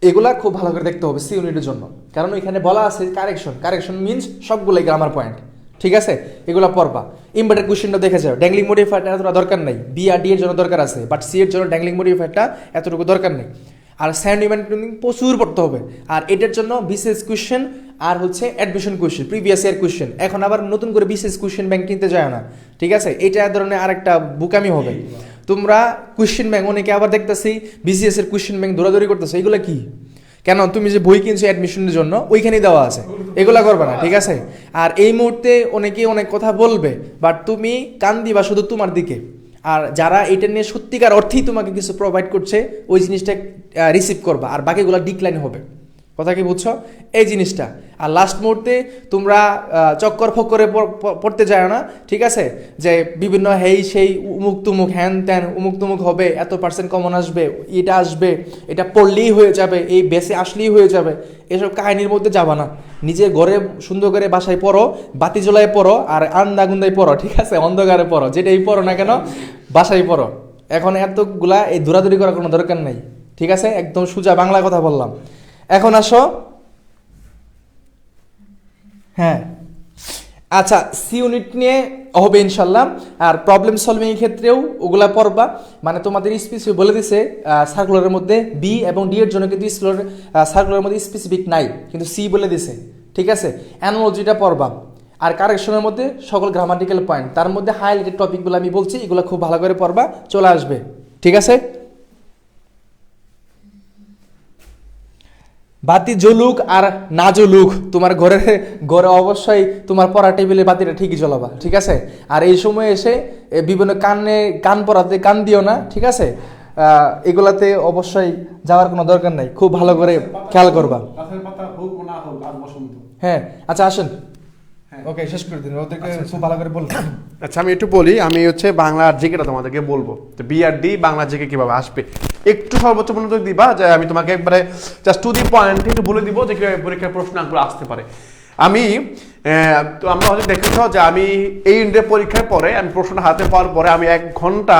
এগুলা খুব ভালো করে দেখতে হবে সি ইউনিটের জন্য, কারণ এখানে বলা আছে কারেকশন। কারেকশন মিনস সবগুলোই গ্রামার পয়েন্ট, ঠিক আছে? এগুলো পড়বা। ইম্পর্টেন্ট কোশ্চেনটা দেখে যাও। ড্যাংলিং মডিফায়ারটা এতটা দরকার নেই, বি আর ডি এর জন্য দরকার আছে, বাট সি এর জন্য ড্যাংলিং মডিফায়ারটা এতটুকু দরকার নেই। আর স্যান্ডিম্যান প্রচুর পড়তে হবে, আর এটার জন্য বিসিএস কোশ্চেন আর হচ্ছে admission question, previous year question. এখন আবার নতুন করে বিসিএস কোশ্চেন ব্যাংক কিনতে যায় না, ঠিক আছে? এটা ধরনের আরেকটা বুকামি হবে। তোমরা কোশ্চেন ব্যাংক, অনেকে আবার দেখতেছি বিসিএস এর কোশ্চেন ব্যাংক দৌড়াদৌড়ি করতেছে, এগুলো কি? কেন? তুমি যে বই কিনছো অ্যাডমিশনের জন্য, ওইখানেই দেওয়া আছে, এগুলা করবে না, ঠিক আছে? আর এই মুহূর্তে অনেকে অনেক কথা বলবে, বাট তুমি কান দিবা শুধু তোমার দিকে। আর যারা এটা নিয়ে সত্যিকার অর্থেই তোমাকে কিছু প্রোভাইড করছে, ওই জিনিসটা রিসিভ করবা, আর বাকিগুলো ডিক্লাইন হবে। কথা কি বুঝছো? এই জিনিসটা। আর লাস্ট মুহূর্তে তোমরা চক্কর ফক্করে পড়তে যায় না, ঠিক আছে? যে বিভিন্ন হেই সেই উমুক তুমুক হ্যান ত্যান উমুক তুমুক হবে, এত % কমন আসবে, এটা আসবে, এটা পড়লেই হয়ে যাবে, এই বেসে আসলেই হয়ে যাবে, এসব কাহিনীর মধ্যে যাবা না। নিজের ঘরে সুন্দর করে বাসায় পড়ো, বাতি জ্বলায় পড়ো, আর আন্দা গুন্দায় পড়ো, ঠিক আছে? অন্ধকারে পড়ো, যেটাই পড়ো না কেন বাসায় পড়ো। এখন এতগুলা এই দৌড়াদৌড়ি করার কোনো দরকার নেই, ঠিক আছে? একদম সোজা বাংলা কথা বললাম। এখন আসো, হ্যাঁ আচ্ছা, সি ইউনিট নিয়ে হবে ইনশাল্লাহ। আর প্রবলেম সলভিং এর ক্ষেত্রেও ওগুলা পড়বা, মানে তোমাদের স্পেসিফিক বলে দিছে সার্কুলারের মধ্যে বি এবং ডি এর জন্য, কিন্তু সার্কুলারের মধ্যে স্পেসিফিক নাই, কিন্তু সি বলে দিছে, ঠিক আছে? অ্যানালজিটা পড়বা। আর কারেকশনের মধ্যে সকল গ্রামাটিক্যাল পয়েন্ট, তার মধ্যে হাইলাইটেড টপিকগুলো আমি বলছি, এগুলো খুব ভালো করে পড়বা, চলে আসবে, ঠিক আছে? বাতি জ্বলুক আর না জ্বলুক, তোমার ঘরে অবশ্যই তোমার পড়া টেবিলে বাতিটা ঠিকই জ্বলাবা, ঠিক আছে? আর এই সময় এসে বিভিন্ন কান পড়াতে কান দিও না, ঠিক আছে? এগুলাতে অবশ্যই যাওয়ার কোনো দরকার নাই, খুব ভালো করে খেয়াল করবা। হ্যাঁ, আচ্ছা আসেন, ওকে শেষ করে দিন, ওদেরকে খুব ভালো করে বলুন। আচ্ছা আমি একটু বলি, আমি হচ্ছে বাংলা জিকেটা তোমাদেরকে বলবো, তো বি আর ডি বাংলা জিকে কিভাবে আসবে একটু সর্বোচ্চ মনোযোগ দিবা, যে আমি তোমাকে একবারে জাস্ট টু দি পয়েন্ট একটু বলে দিব যে কিভাবে পরীক্ষার প্রশ্নগুলো আসতে পারে। আমি তো আমরা হয়তো দেখেছ যে আমি এই ইন্ডিয়া পরীক্ষার পরে আমি প্রশ্নটা হাতে পাওয়ার পরে আমি 1 ঘন্টা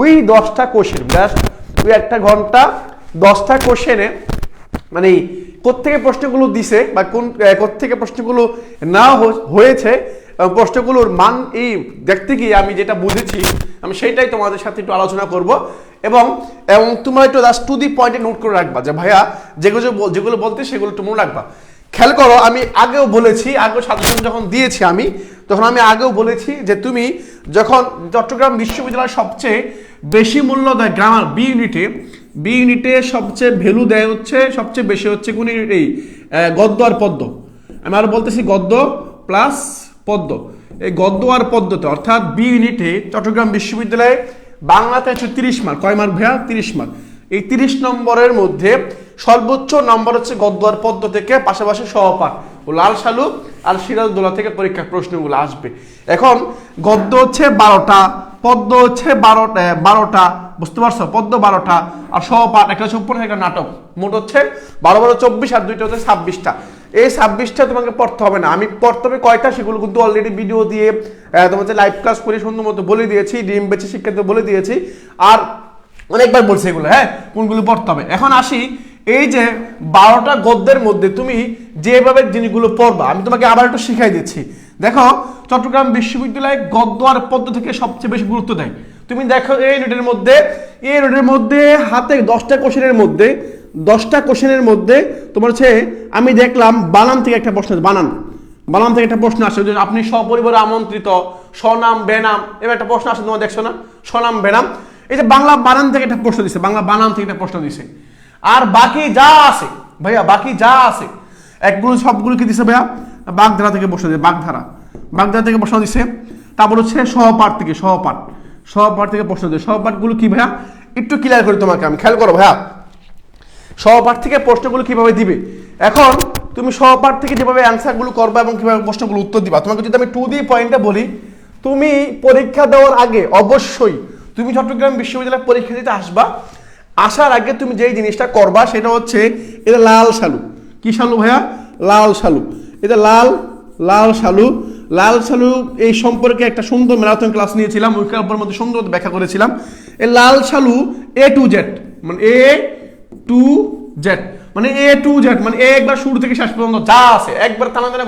ওই 10টা কোশ্চেন, জাস্ট ওই 1 ঘন্টা 10টা কোশ্চেনে মানে কোত্থেকে প্রশ্নগুলো দিছে বা কোত্থেকে প্রশ্নগুলো না হয়েছে, প্রশ্নগুলোর মান এই দেখতে গিয়ে আমি যেটা বুঝেছি আমি সেইটাই তোমাদের সাথে একটু আলোচনা করব। এবং তোমরা একটু জাস্ট টু দি পয়েন্টে নোট করে রাখবা, যে ভাইয়া যেগুলো বলতে সেগুলো একটু মনে রাখবা। খেয়াল করো, আমি আগেও বলেছি, আগেও সাজেশন যখন দিয়েছি আমি, তখন আমি আগেও বলেছি যে তুমি যখন চট্টগ্রাম বিশ্ববিদ্যালয়ের সবচেয়ে বেশি মূল্য দেয় গ্রামার বি ইউনিটে সবচেয়ে ভ্যালু দেয় হচ্ছে, সবচেয়ে বেশি হচ্ছে কোন এই গদ্য আর পদ্য। আমি আরো বলতেছি গদ্য প্লাস পদ্য। এই গদ্য আর পদ্যতে অর্থাৎ বি ইউনিটে চট্টগ্রাম বিশ্ববিদ্যালয়ে বাংলাতে হচ্ছে 30 মার্ক। কয় মার্ক ভাইয়া? 30 মার্ক। এই 30 নম্বরের মধ্যে সর্বোচ্চ নম্বর হচ্ছে গদ্য আর পদ্য থেকে, পাশাপাশি সহপাঠ ও লাল শালুক আর সিরাজউদ্দৌলা থেকে পরীক্ষার প্রশ্নগুলো আসবে। এখন গদ্য হচ্ছে 12টা, পদ্য হচ্ছে 12টা, বুঝতে পারছো? পদ্য 12টা আর সহপাঠ একটা হচ্ছে উপন্যাস একটা নাটক, মোট হচ্ছে 12 12 24 আর দুইটা হচ্ছে 26টা। এই 26টা তোমাকে পড়তে হবে না, আমি পড়তে হবে কয়টা সেগুলো কিন্তু অলরেডি ভিডিও দিয়ে তোমাদের লাইভ ক্লাস করে সুন্দর মতো বলে দিয়েছি, ডিম বেচে শিক্ষার্থী বলে দিয়েছি, আর অনেকবার বলছি এগুলো, হ্যাঁ কোনগুলো পড়তে হবে। এখন আসি এই যে 12টা গদ্যের মধ্যে তুমি যেভাবে জিনিসগুলো পড়বা আমি তোমাকে আবার একটু শিখাই দিচ্ছি। দেখো চট্টগ্রাম বিশ্ববিদ্যালয় গদ্য আর পদ্য থেকে সবচেয়ে বেশি গুরুত্ব দেয়। তুমি দেখো এই ইউনিটের মধ্যে হাতে 10টা কোশ্চেনের মধ্যে তোমার হচ্ছে আমি দেখলাম বানান থেকে একটা প্রশ্ন, বানান থেকে একটা প্রশ্ন আসে, আপনি সপরিবারে আমন্ত্রিত, স্বনাম বেনাম, এবার একটা প্রশ্ন আসে তোমার দেখছো না, স্বনাম বেনাম। এই যে বাংলা বানান থেকে একটা প্রশ্ন দিছে, বাংলা বানান থেকে একটা প্রশ্ন দিছে। আর বাকি যা আছে ভাইয়া, বাকি যা আছে একগুলো সবগুলো কি দিছে ভাইয়া, বাগধারা থেকে প্রশ্ন দিছে, বাগধারা থেকে প্রশ্ন দিছে। তারপর হচ্ছে সহপাঠ থেকে প্রশ্ন দিছে। সহপাঠগুলো কি ভাইয়া একটু ক্লিয়ার করি তোমাকে, আমি খেয়াল করো ভাইয়া, সহপাঠ থেকে প্রশ্নগুলো কিভাবে দিবে। এখন তুমি সহপাঠ থেকে যেভাবে অ্যান্সারগুলো করবা এবং কিভাবে প্রশ্নগুলো উত্তর দিবা, তোমাকে যদি আমি 2D পয়েন্টে বলি, তুমি পরীক্ষা দেওয়ার আগে অবশ্যই তুমি চট্টগ্রাম বিশ্ববিদ্যালয়ে পরীক্ষা দিতে আসবা, আসার আগে তুমি যেই জিনিসটা করবা সেটা হচ্ছে এটা লাল শালু। কি শালু ভাইয়া? লাল শালু। এটা লাল শালু এই সম্পর্কে একটা সুন্দর ম্যারাথন ক্লাস নিয়েছিলাম, ওই ক্লাসের মধ্যে সুন্দর ব্যাখ্যা করেছিলাম। এই লাল শালু A to Z মানে A to Z মানে একবার শুরু থেকে শেষ পর্যন্ত যা আছে একবার টানাটানি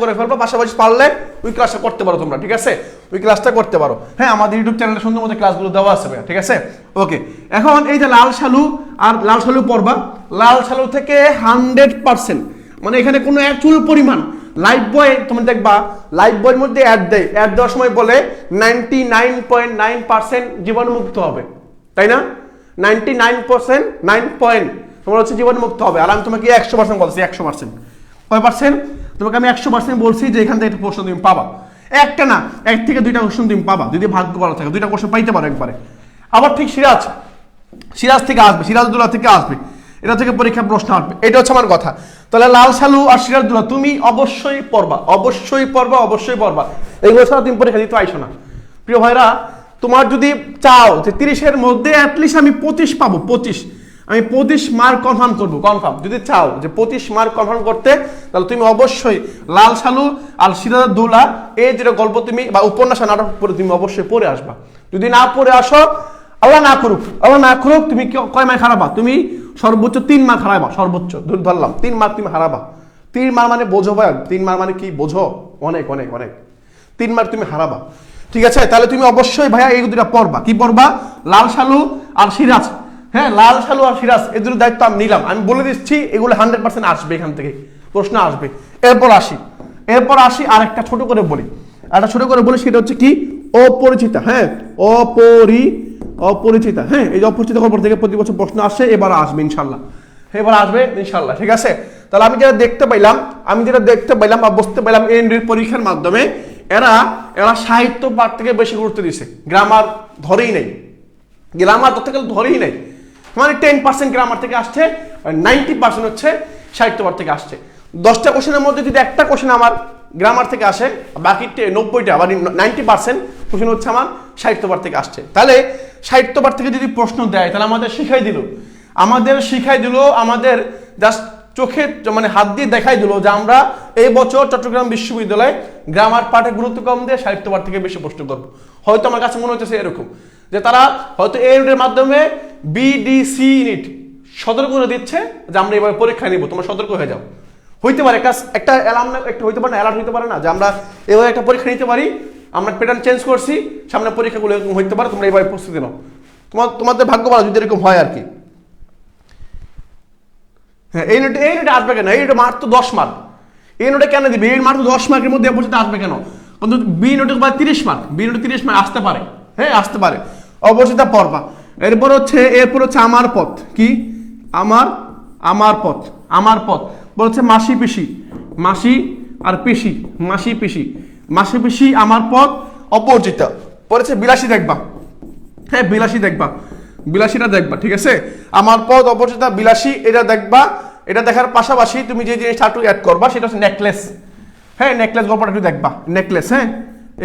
করে ফেলবা, পাশাপাশি পারলে ওই ক্লাসটা করতে পারো তোমরা, ঠিক আছে? ওই ক্লাসটা করতে পারো, হ্যাঁ আমাদের ইউটিউব চ্যানেলে সুন্দর মতো ক্লাসগুলো দেওয়া আছে ভাইয়া, ঠিক আছে? ওকে, এখন এই যে লাল শালু পড়বা, লাল শালু থেকে 100% মানে এখানে কোনো এক চুল পরিমাণ লাইফ বয় তুমি দেখবা, লাইফ বয়ের মধ্যে অ্যাড দেওয়ার সময় বলে 99.9% জীবাণুমুক্ত হবে, তাই না? 99% 9 তোমার হচ্ছে জীবাণুমুক্ত হবে। আর আমি তোমাকে 100% বলছি, 100% কয় পার্সেন্ট? তোমাকে আমি 100% বলছি যে এখান থেকে একটা প্রশ্ন তুমি পাবা, একটা না 1 থেকে 2টা কোশ্চেন তুমি পাবা, যদি ভাগ্য ভালো থাকে 2টা কোশ্চেন পাইতে পারো একবারে। আবার ঠিক সিরাজ থেকে আসবে, সিরাজদৌল্লা থেকে আসবে, এটা থেকে পরীক্ষা প্রশ্ন আসবে, এটা হচ্ছে আমার কথা। তাহলে লাল শালু আর সিরাজদৌল্লা তুমি অবশ্যই পড়বা। এগুলো ছাড়া তুমি পরীক্ষা দিতে আইসো না। প্রিয় ভাইরা, তোমার যদি চাও যে 30-এর মধ্যে অ্যাটলিস্ট আমি 25 পাবো, 25 মার্ক কনফার্ম করবো, যদি চাও যে 25 মার্ক কনফার্ম করতে, তাহলে তুমি অবশ্যই লাল শালু আর সিরাজদৌল্লা এই যেটা গল্প তুমি বা উপন্যাস নাটক পড়ে তুমি অবশ্যই পড়ে আসবা। যদি না পড়ে আসো, আল্লাহ না করুক তুমি কয় মার্ক হারাবা? তুমি সর্বোচ্চ 3 মার্ক হারাবা, সর্বোচ্চ ধরলাম 3 মার্ক তুমি হারাবা। 3 মার্ক মানে বোঝো ভাই, 3 মার্ক মানে কি বোঝো? অনেক 3 মার্ক তুমি হারাবা, ঠিক আছে? তাহলে তুমি অবশ্যই ভাইয়া এই দুটা পড়বা। কি পড়বা? লাল শালু আর সিরাজ, হ্যাঁ লাল শালু আর সিরাজ এই দুটো দায়িত্ব আমি নিলাম, আমি বলে দিচ্ছি এগুলো 100% আসবে, এখান থেকে প্রশ্ন আসবে। এরপর আসি আর একটা ছোট করে বলি, সেটা হচ্ছে কি অপরিচিতা, হ্যাঁ অপরিচিতা, হ্যাঁ এই যে অপরিচিত খবর থেকে প্রতি বছর প্রশ্ন আসে, এবার আসবে ইনশাল্লাহ, ঠিক আছে? তাহলে আমি যেটা দেখতে পাইলাম বা বুঝতে পাইলাম এই পরীক্ষার মাধ্যমে এরা সাহিত্য পাঠ থেকে বেশি গুরুত্ব দিছে, গ্রামার ধরেই নেই, মানে 10% গ্রামার থেকে আসছে, 90% হচ্ছে সাহিত্য পাঠ থেকে আসছে। 10টা কোশ্চেনের মধ্যে যদি একটা কোশ্চেন আমার গ্রামার থেকে আসে, বাকি 90টা বা 90% কোশ্চেন হচ্ছে আমার সাহিত্য পাঠ থেকে আসছে। তাহলে সাহিত্য পাঠ থেকে যদি প্রশ্ন দেয়, তাহলে আমাদের শিখাই দিল, আমাদের জাস্ট চোখে মানে হাত দিয়ে দেখাই দিল যে আমরা এই বছর চট্টগ্রাম বিশ্ববিদ্যালয়ে গ্রামার পাঠে গুরুত্ব কম দিয়ে সাহিত্য পাঠ থেকে বেশি প্রশ্ন করবো। হয়তো আমার কাছে মনে হচ্ছে এরকম যে তারা হয়তো এই ইউনিটের মাধ্যমে BDC ইউনিট সতর্ক করে দিচ্ছে যে আমরা এভাবে পরীক্ষা নিব, তোমরা সতর্ক হয়ে যাও। হইতে পারে একটা অ্যালার্ম একটা হইতে পারে না, অ্যালার্ট হইতে পারে না যে আমরা এভাবে একটা পরীক্ষা নিতে পারি, আমরা প্যাটার্ন চেঞ্জ করছি, সামনে পরীক্ষাগুলো এরকম হইতে পারে, তোমরা এভাবে প্রস্তুতি নাও। তোমাদের ভাগ্য ভালো যদি এরকম হয় আর কি। হ্যাঁ এই নোটে আসবে কেন? এই নোটে মাত্র 10 মার্ক। এই নোটে কেন দিবে? এই মাত্র 10 মার্কের মধ্যে অপরচিতা আসবে কেন? কিন্তু বি নোটে 30 মার্ক, আসতে পারে, হ্যাঁ আসতে পারে, অপরচিতা পড়বা। এরপর হচ্ছে আমার পথ। কি? আমার পথ বলছে মাসি পিসি আমার পথ অপরচিতা। পড়েছে বিলাসী দেখবা, হ্যাঁ বিলাসীটা দেখবা, ঠিক আছে? আমার পথ অপরচিতা বিলাসী এটা দেখবা। এটা দেখার পাশাপাশি তুমি যে জিনিসটা একটু অ্যাড করবা সেটা হচ্ছে নেকলেস। হ্যাঁ নেকলেস গল্পটা একটু দেখবা, নেকলেস, হ্যাঁ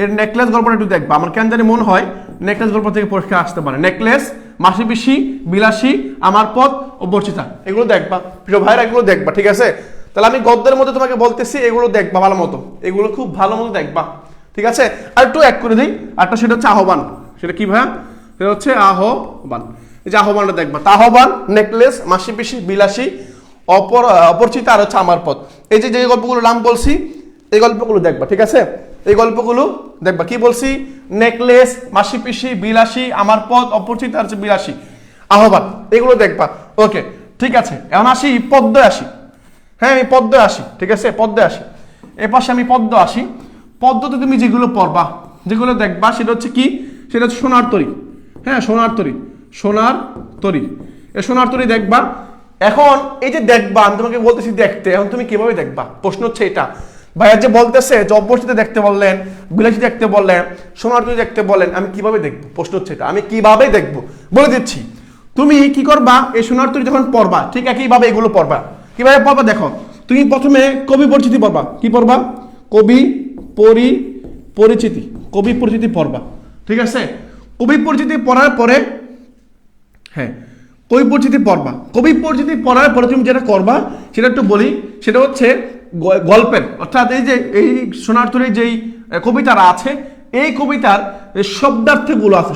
এর নেকলেস গল্পটা একটু দেখবা। আমার কেন জানি মনে হয় নেকলেস গল্প থেকে পরীক্ষা আসতে পারে। নেকলেস, মাসি পিসি, বিলাসী, আমার পথ, অপরিচিতা, এগুলো দেখবা প্রিয় ভাইরা, এগুলো দেখবা, ঠিক আছে? তাহলে আমি গদ্যের মধ্যে তোমাকে বলতেছি এগুলো দেখবা ভালো মতো, এগুলো খুব ভালো মতো দেখবা, ঠিক আছে? আর একটু এক করে দিই, আরটা সেটা হচ্ছে আহ্বান। সেটা কি ভাইয়া? সেটা হচ্ছে আহ্বান। এই যে আহ্বানটা দেখবা, আহ্বান, নেকলেস, মাসি পিসি, বিলাসী, অপরিচিতা আর হচ্ছে আমার পথ। এই যে যে গল্পগুলো নাম বলছি এই গল্পগুলো দেখবা, ঠিক আছে? এই গল্পগুলো দেখবা। কি বলছি? নেকলেস, মাসি পিসি, বিলাসী, আমার পথ, অপরিচিতা আর হচ্ছে বিলাসী, আহ্বান, এগুলো দেখবা। ওকে, ঠিক আছে। এখন আসি পদ্মে আসি। হ্যাঁ, আমি পদ্মে আসি, ঠিক আছে? পদ্মে আসি, এ পাশে আমি পদ্ম আসি। পদ্মতে তুমি যেগুলো পড়বা, যেগুলো দেখবা, সেটা হচ্ছে কি? সেটা হচ্ছে সোনার তরী। হ্যাঁ, সোনার তরী, সোনার তরী, এই সোনার তরী দেখবা। এখন এই যে দেখবা, আমি তোমাকে বলতেছি দেখতে, এখন তুমি কিভাবে দেখবা? প্রশ্ন হচ্ছে এটা। ভাইয়া যে বলতেছে যে অপরিচিত দেখতে বললেন, বিলাসী দেখতে বললেন, সোনার তরী দেখতে বললেন, আমি কিভাবে দেখবো? প্রশ্ন হচ্ছে এটা, আমি কিভাবে দেখবো বলে দিচ্ছি। তুমি কি করবা? এই সোনার তরী যখন পড়বা, ঠিক একইভাবে এগুলো পড়বা। কিভাবে পড়বা দেখো। তুমি প্রথমে কবি পরিচিতি পড়বা। কি পড়বা? কবি পরিচিতি, কবি পরিচিতি পড়বা, ঠিক আছে? কবি পরিচিতি পড়ার পরে, হ্যাঁ, কবি পরিচিতি পড়বা। কবি পরিচিতি পড়ার পরে তুমি যেটা করবা সেটা একটু বলি। সেটা হচ্ছে গল্পের, অর্থাৎ এই যে এই সোনার তরীর যেই কবিতারা আছে, এই কবিতার শব্দার্থগুলো আছে,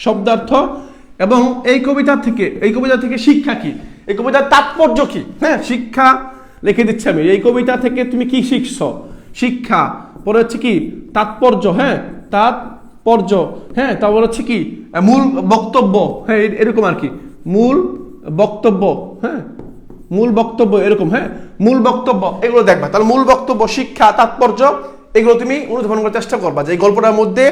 শব্দার্থ এবং এই কবিতা থেকে শিক্ষা কি, এই কবিতার তাৎপর্য কি, হ্যাঁ, শিক্ষা লিখে দিচ্ছি আমি। এই কবিতা থেকে তুমি কি শিখছো? শিক্ষা, পরে হচ্ছে কি তাৎপর্য, হ্যাঁ, তাৎপর্য, হ্যাঁ, তারপর হচ্ছে কি মূল বক্তব্য, হ্যাঁ, এরকম আর কি, মূল বক্তব্য, হ্যাঁ, মূল বক্তব্য, এরকম, হ্যাঁ, মূল বক্তব্য, এগুলো দেখবা। তাহলে মূল বক্তব্য, শিক্ষা, তাৎপর্য, এগুলো তুমি অনুধাবন করার চেষ্টা করবা যে এই গল্পটার মধ্যে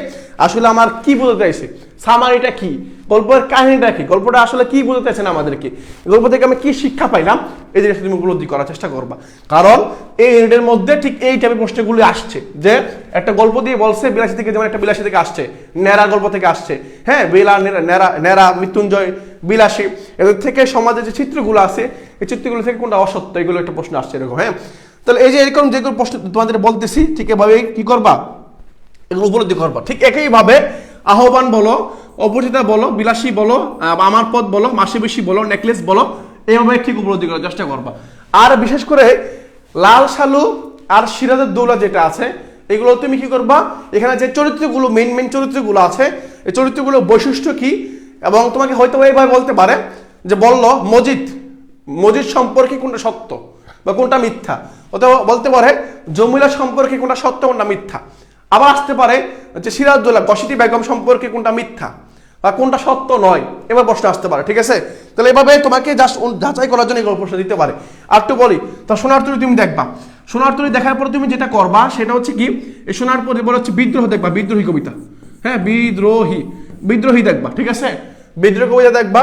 আসলে আমার কি বোঝাতে চাইছে, সামারিটা কি, গল্পের কাহিনীটা কি, গল্পটা আসলে কি বোঝাতে চাইছে না আমাদেরকে, গল্প থেকে আমি কি শিক্ষা পাইলাম, এই জিনিসটা তুমি উপলব্ধি করার চেষ্টা করবা। কারণ এই ইউনিটের মধ্যে ঠিক এই টাইপের প্রশ্নগুলি আসছে, যে একটা গল্প দিয়ে বলছে বিলাসী থেকে, যেমন একটা বিলাসী থেকে আসছে, ন্যাড়া গল্প থেকে আসছে, হ্যাঁ, বেলা, ন্যাড়া, মৃত্যুঞ্জয়, বিলাসী, এদের থেকে সমাজের যে চিত্রগুলো আছে এই চিত্রগুলো থেকে কোনটা অসত্য, এগুলো একটা প্রশ্ন আসছে এরকম, হ্যাঁ। তাহলে এই যে এরকম যেগুলো প্রশ্ন তোমাদের বলতেছি, ঠিক এভাবে কি করবা, এগুলো উপলব্ধি করবা। ঠিক একইভাবে আহ্বান বলো, অপরিচিতা বলো, বিলাসী বলো, আমার পথ বলো, মাসি পিসি বলো, নেকলেস বলো, এইভাবে ঠিক উপলব্ধি করার চেষ্টা করবা। আর বিশেষ করে লাল সালু আর সিরাজের দৌলা যেটা আছে, এগুলো তুমি কি করবা, এখানে যে চরিত্রগুলো মেইন চরিত্রগুলো আছে, এই চরিত্রগুলো বৈশিষ্ট্য কি, এবং তোমাকে হয়তো এইভাবে বলতে পারে যে বললো মজিদ সম্পর্কে কোনটা সত্য বা কোনটা মিথ্যা, অথবা বলতে পারে জমিলা সম্পর্কে কোনটা সত্য কোনটা মিথ্যা। আবার আসতে পারে যে সিরাজউদ্দৌলা গসিটি বেগম সম্পর্কে কোনটা মিথ্যা বা কোনটা সত্য নয়, এবার প্রশ্ন আসতে পারে, ঠিক আছে? তাহলে এভাবে তোমাকে জাস্ট যাচাই করার জন্য এগুলো প্রশ্ন দিতে পারে। আর একটু বলি, তা সোনার তরী তুমি দেখবা। সোনার তরী দেখার পরে তুমি যেটা করবা সেটা হচ্ছে কি, এই সোনার তরী বলে হচ্ছে বিদ্রোহ দেখবা, বিদ্রোহী কবিতা, হ্যাঁ, বিদ্রোহী দেখবা, ঠিক আছে? বিদ্রোহ কবিতা দেখবা।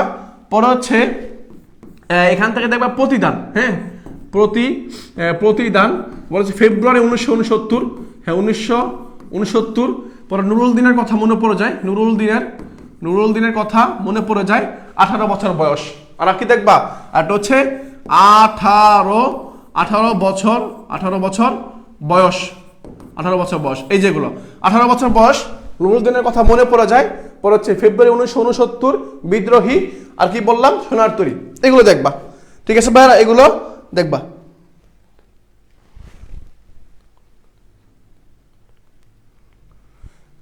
পরে হচ্ছে এখান থেকে দেখবা প্রতিদান, হ্যাঁ, প্রতিদান বলেছে ফেব্রুয়ারি 1969, হ্যাঁ, 1969। পরে নুরুল দিনের কথা মনে পড়ে যায়, নুরুল দিনের কথা মনে পড়ে যায়, 18 বছর বয়স। আর কি দেখবা, আর হচ্ছে 18 বছর বয়স, 18 বছর বয়স, এই যেগুলো 18 বছর বয়স, নুরুল দিনের কথা মনে পড়ে যায়। পরে হচ্ছে ফেব্রুয়ারি 1969, বিদ্রোহী, আর কি বললাম, সোনার তরী, এগুলো দেখবা, ঠিক আছে ভাইরা? এগুলো দেখবা।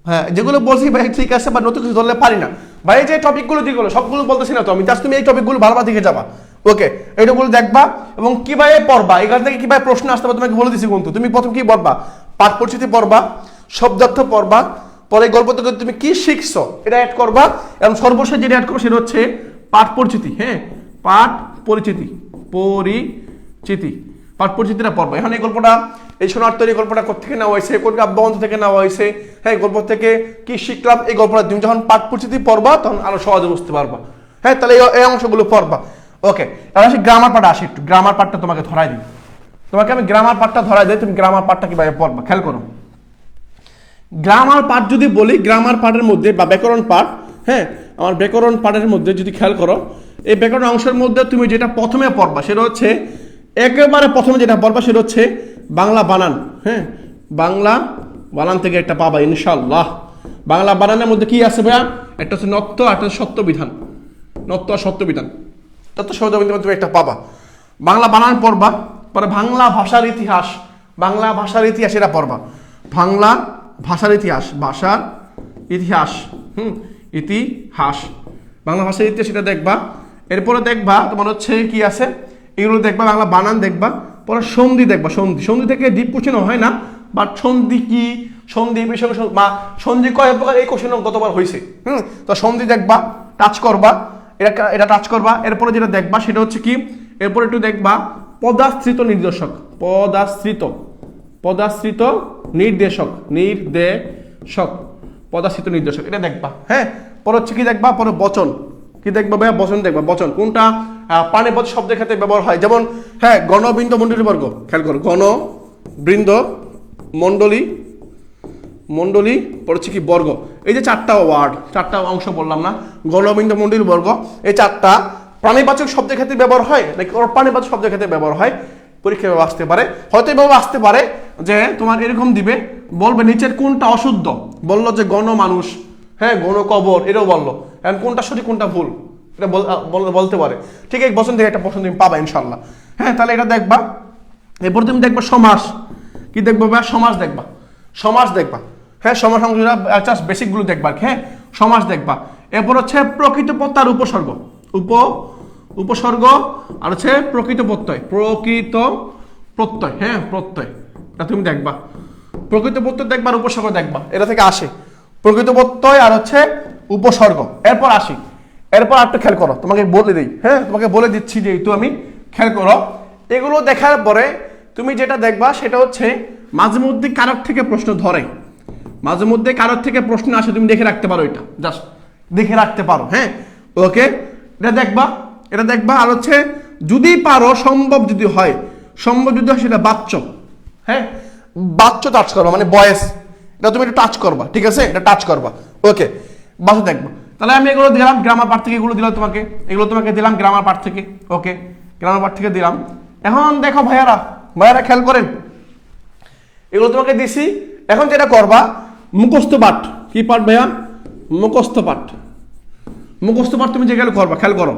হ্যাঁ, যেগুলো বলছি ভাই ঠিক আছে, বা নতুন কিছু ধরলে পারি না ভাই। যে টপিকগুলো যেগুলো সবগুলো বলতেছি না তো আমি, জাস্ট তুমি এই টপিকগুলো ভালোভাবে দিকে যাবা, ওকে? এইটুকুগুলো দেখবা এবং কিভাবে পড়বা, এখান থেকে কিভাবে প্রশ্ন আসতে পারে তোমাকে বলে দিচ্ছি। কিন্তু তুমি প্রথম কি পড়বা, পাঠ পরিচিতি পড়বা, শব্দার্থ পড়বা, পরে গল্প থেকে তুমি কি শিখছো এটা অ্যাড করবা, এবং সর্বশেষ যেটা অ্যাড করবো সেটা হচ্ছে পাঠ পরিচিতি, হ্যাঁ, পাঠ পরিচিতিটা পড়বো। এখন এই গল্পটা, এই সোনার তরী গল্পটা কোথেকে নেওয়া হয়েছে, কোন কাব্যগ্রন্থ থেকে নেওয়া হয়েছে, হ্যাঁ, গল্প থেকে কি শিখলাম, এই গল্পটা তুমি যখন পাঠ পরিচিতি পড়বা তখন আরো সহজে বুঝতে পারবা, হ্যাঁ। তাহলে এই অংশগুলো পড়বা, ওকে? এবার আসি গ্রামার পার্টে আসি, একটু গ্রামার পার্টটা তোমাকে ধরাই দিই। তোমাকে আমি গ্রামার পার্টটা ধরাই দিই, তুমি গ্রামার পার্টটা কিভাবে পড়বা খেয়াল করো। গ্রামার পার্ট যদি বলি, গ্রামার পার্টের মধ্যে বা ব্যাকরণ পার্ট, হ্যাঁ, আমার ব্যাকরণ পার্টের মধ্যে যদি খেয়াল করো, এই ব্যাকরণ অংশের মধ্যে তুমি যেটা প্রথমে পড়বা সেটা হচ্ছে, একেবারে প্রথমে যেটা পড়বা সেটা হচ্ছে বাংলা বানান, হ্যাঁ, বাংলা বানান থেকে একটা পাবা ইনশাআল্লাহ। বাংলা বানানের মধ্যে কি আছে ভাইয়া? একটা হচ্ছে নত্ব আর একটা হচ্ছে সত্য বিধান। নত্ব আর সত্য বিধান, তত সত্য বিধান তুমি একটা পাবা। বাংলা বানান পড়বা, পরে বাংলা ভাষার ইতিহাস, বাংলা ভাষার ইতিহাস এটা পড়বা। বাংলা ভাষার ইতিহাস, ভাষার ইতিহাস, ইতিহাস, বাংলা ভাষার ইতিহাস এটা দেখবা। এরপরে দেখবা তোমার হচ্ছে কি আছে, এগুলো দেখবা, বাংলা বানান দেখবা, পরে সন্ধি দেখবা। সন্ধি, সন্ধি থেকে ডিপ কোশ্চেন হয় না, বাট সন্ধি কি, সন্ধি বিষয় বা সন্ধি কয় প্রকার, এই কোশ্চেন গতবার হয়েছে। তো সন্ধি দেখবা, টাচ করবা, এটা টাচ করবা। এরপরে যেটা দেখবা সেটা হচ্ছে কি, এরপরে একটু দেখবা পদাশ্রিত নির্দেশক, পদাশ্রিত, পদাশ্রিত নির্দেশক, নির্দেশক, পদাশ্রিত নির্দেশক, এটা দেখবা। হ্যাঁ, পরে হচ্ছে কি দেখবা, পরে বচন, কি দেখবা ভাইয়া? বচন দেখবা। বচন কোনটা প্রাণীপদ শব্দের ক্ষেত্রে ব্যবহার হয়, যেমন হ্যাঁ গণবৃন্দ মণ্ডলী বর্গ, খেয়াল করো, গণবৃন্দ মণ্ডলী, মণ্ডলী পড়ছে কি বর্গ, এই যে চারটা ওয়ার্ড, চারটা অংশ বললাম না, গণবৃন্দ মণ্ডলী বর্গ, এই চারটা প্রাণীবাচক শব্দের ক্ষেত্রে ব্যবহার হয় নাকি অপ্রাণীবাচক শব্দের ক্ষেত্রে ব্যবহার হয়? পরীক্ষায় আসতে পারে, হয়তো এভাবে আসতে পারে যে তোমার এরকম দিবে, বলবে নিচের কোনটা অশুদ্ধ, বললো যে গণ মানুষ, হ্যাঁ গণ কবর, এটাও বললো, এখন কোনটা সঠিক কোনটা ভুল এটা বলতে পারে। ঠিক এই বছর থেকে একটা প্রশ্ন তুমি পাবা ইনশাল্লাহ। হ্যাঁ, তাহলে এটা দেখবা। এরপর তুমি দেখবা সমাস, কি দেখবা ভাইয়া? সমাস দেখবা, সমাস দেখবা। হ্যাঁ, সমাস জাস্ট বেসিকগুলো দেখবা। হ্যাঁ, সমাস দেখবা। এরপর হচ্ছে প্রকৃত প্রত্যয় আর উপসর্গ, উপসর্গ আর হচ্ছে প্রকৃত প্রত্যয়, প্রকৃত প্রত্যয়, হ্যাঁ প্রত্যয়, এটা তুমি দেখবা। প্রকৃত প্রত্যয় দেখবা আর উপসর্গ দেখবা, এটা থেকে আসে প্রকৃত প্রত্যয় আর হচ্ছে উপসর্গ। এরপর আসি, এরপর একটা খেয়াল করো, তোমাকে বলে দিই, হ্যাঁ তোমাকে বলে দিচ্ছি যেহেতু আমি, খেয়াল করো এগুলো দেখার পরে তুমি যেটা দেখবা সেটা হচ্ছে মাঝে মধ্যে কারোর থেকে প্রশ্ন ধরে, মাঝে মধ্যে কারোর থেকে প্রশ্ন আসে, তুমি দেখে রাখতে পারো, এটা জাস্ট দেখে রাখতে পারো। হ্যাঁ, ওকে, এটা দেখবা, এটা দেখবা। আর হচ্ছে যদি পারো, সম্ভব যদি হয়, সম্ভব যদি হয় সেটা বাচ্চ, হ্যাঁ বাচ্চ টাচ করবা, মানে বয়েস, এটা তুমি একটু টাচ করবা, ঠিক আছে, এটা টাচ করবা। ওকে, বাচ্চ দেখবা। তাহলে আমি এগুলো দিলাম গ্রামার পার্ট থেকে, এগুলো দিলাম তোমাকে, এগুলো তোমাকে দিলাম গ্রামার পার্ট থেকে। ওকে, গ্রামার পার্ট থেকে দিলাম। এখন দেখো ভাইয়ারা, ভাইয়ারা খেয়াল করেন, এগুলো তোমাকে দিছি। এখন যেটা করবা, মুখস্থ পাঠ, কি পাঠ ভাইয়া? মুখস্থ পাঠ। মুখস্থ পাঠ তুমি যেগুলো করবা, খেয়াল করো,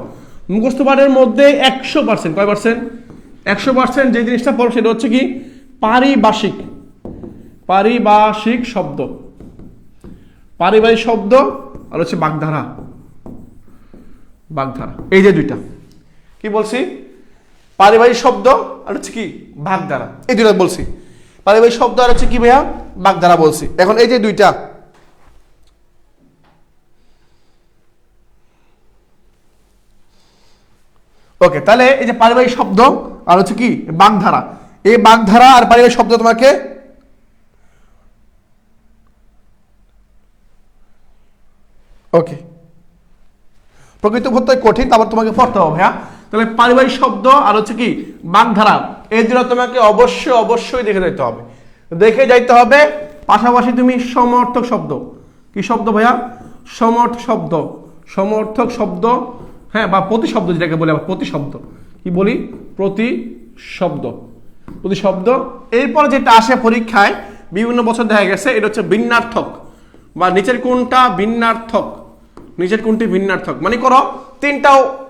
মুখস্থ পাঠের মধ্যে 100%, কয় পার্সেন্ট? 100% যে জিনিসটা পড়ো সেটা হচ্ছে কি পারিভাষিক, পারিভাষিক শব্দ, পারিবারিক শব্দ আর হচ্ছে বাগধারা, বাগধারা, এই যে দুইটা কি বলছি, পারিবারিক শব্দ আর হচ্ছে কি বাগধারা, এই দুইটা বলছি। পারিবারিক শব্দ আর হচ্ছে কি ভাইয়া? বাগধারা বলছি। এখন এই যে দুইটা, ওকে, তাহলে এই যে পারিবারিক শব্দ আর হচ্ছে কি বাগধারা, এই বাগধারা আর পারিবারিক শব্দ তোমাকে ওকে, প্রকৃত প্রত্যয় কঠিন, তারপর তোমাকে পড়তে হবে। হ্যাঁ, তাহলে পারিবারিক শব্দ আর হচ্ছে কি বাগধারা, এই দুটো তোমাকে অবশ্যই অবশ্যই দেখে যাইতে হবে, দেখে যাইতে হবে। পাশাপাশি তুমি সমর্থক শব্দ, কি শব্দ ভাইয়া? সমর্থক শব্দ, সমর্থক শব্দ, হ্যাঁ বা প্রতিশব্দ যেটাকে বলে, আবার প্রতিশব্দ, কি বলি? প্রতিশব্দ, প্রতিশব্দ। এরপর যেটা আসে পরীক্ষায় বিভিন্ন বছর দেখা গেছে, এটা হচ্ছে ভিন্নার্থক, বা নিচের কোনটা ভিন্নার্থক, নিচের কোনটি ভিন্নার্থক, মানে করো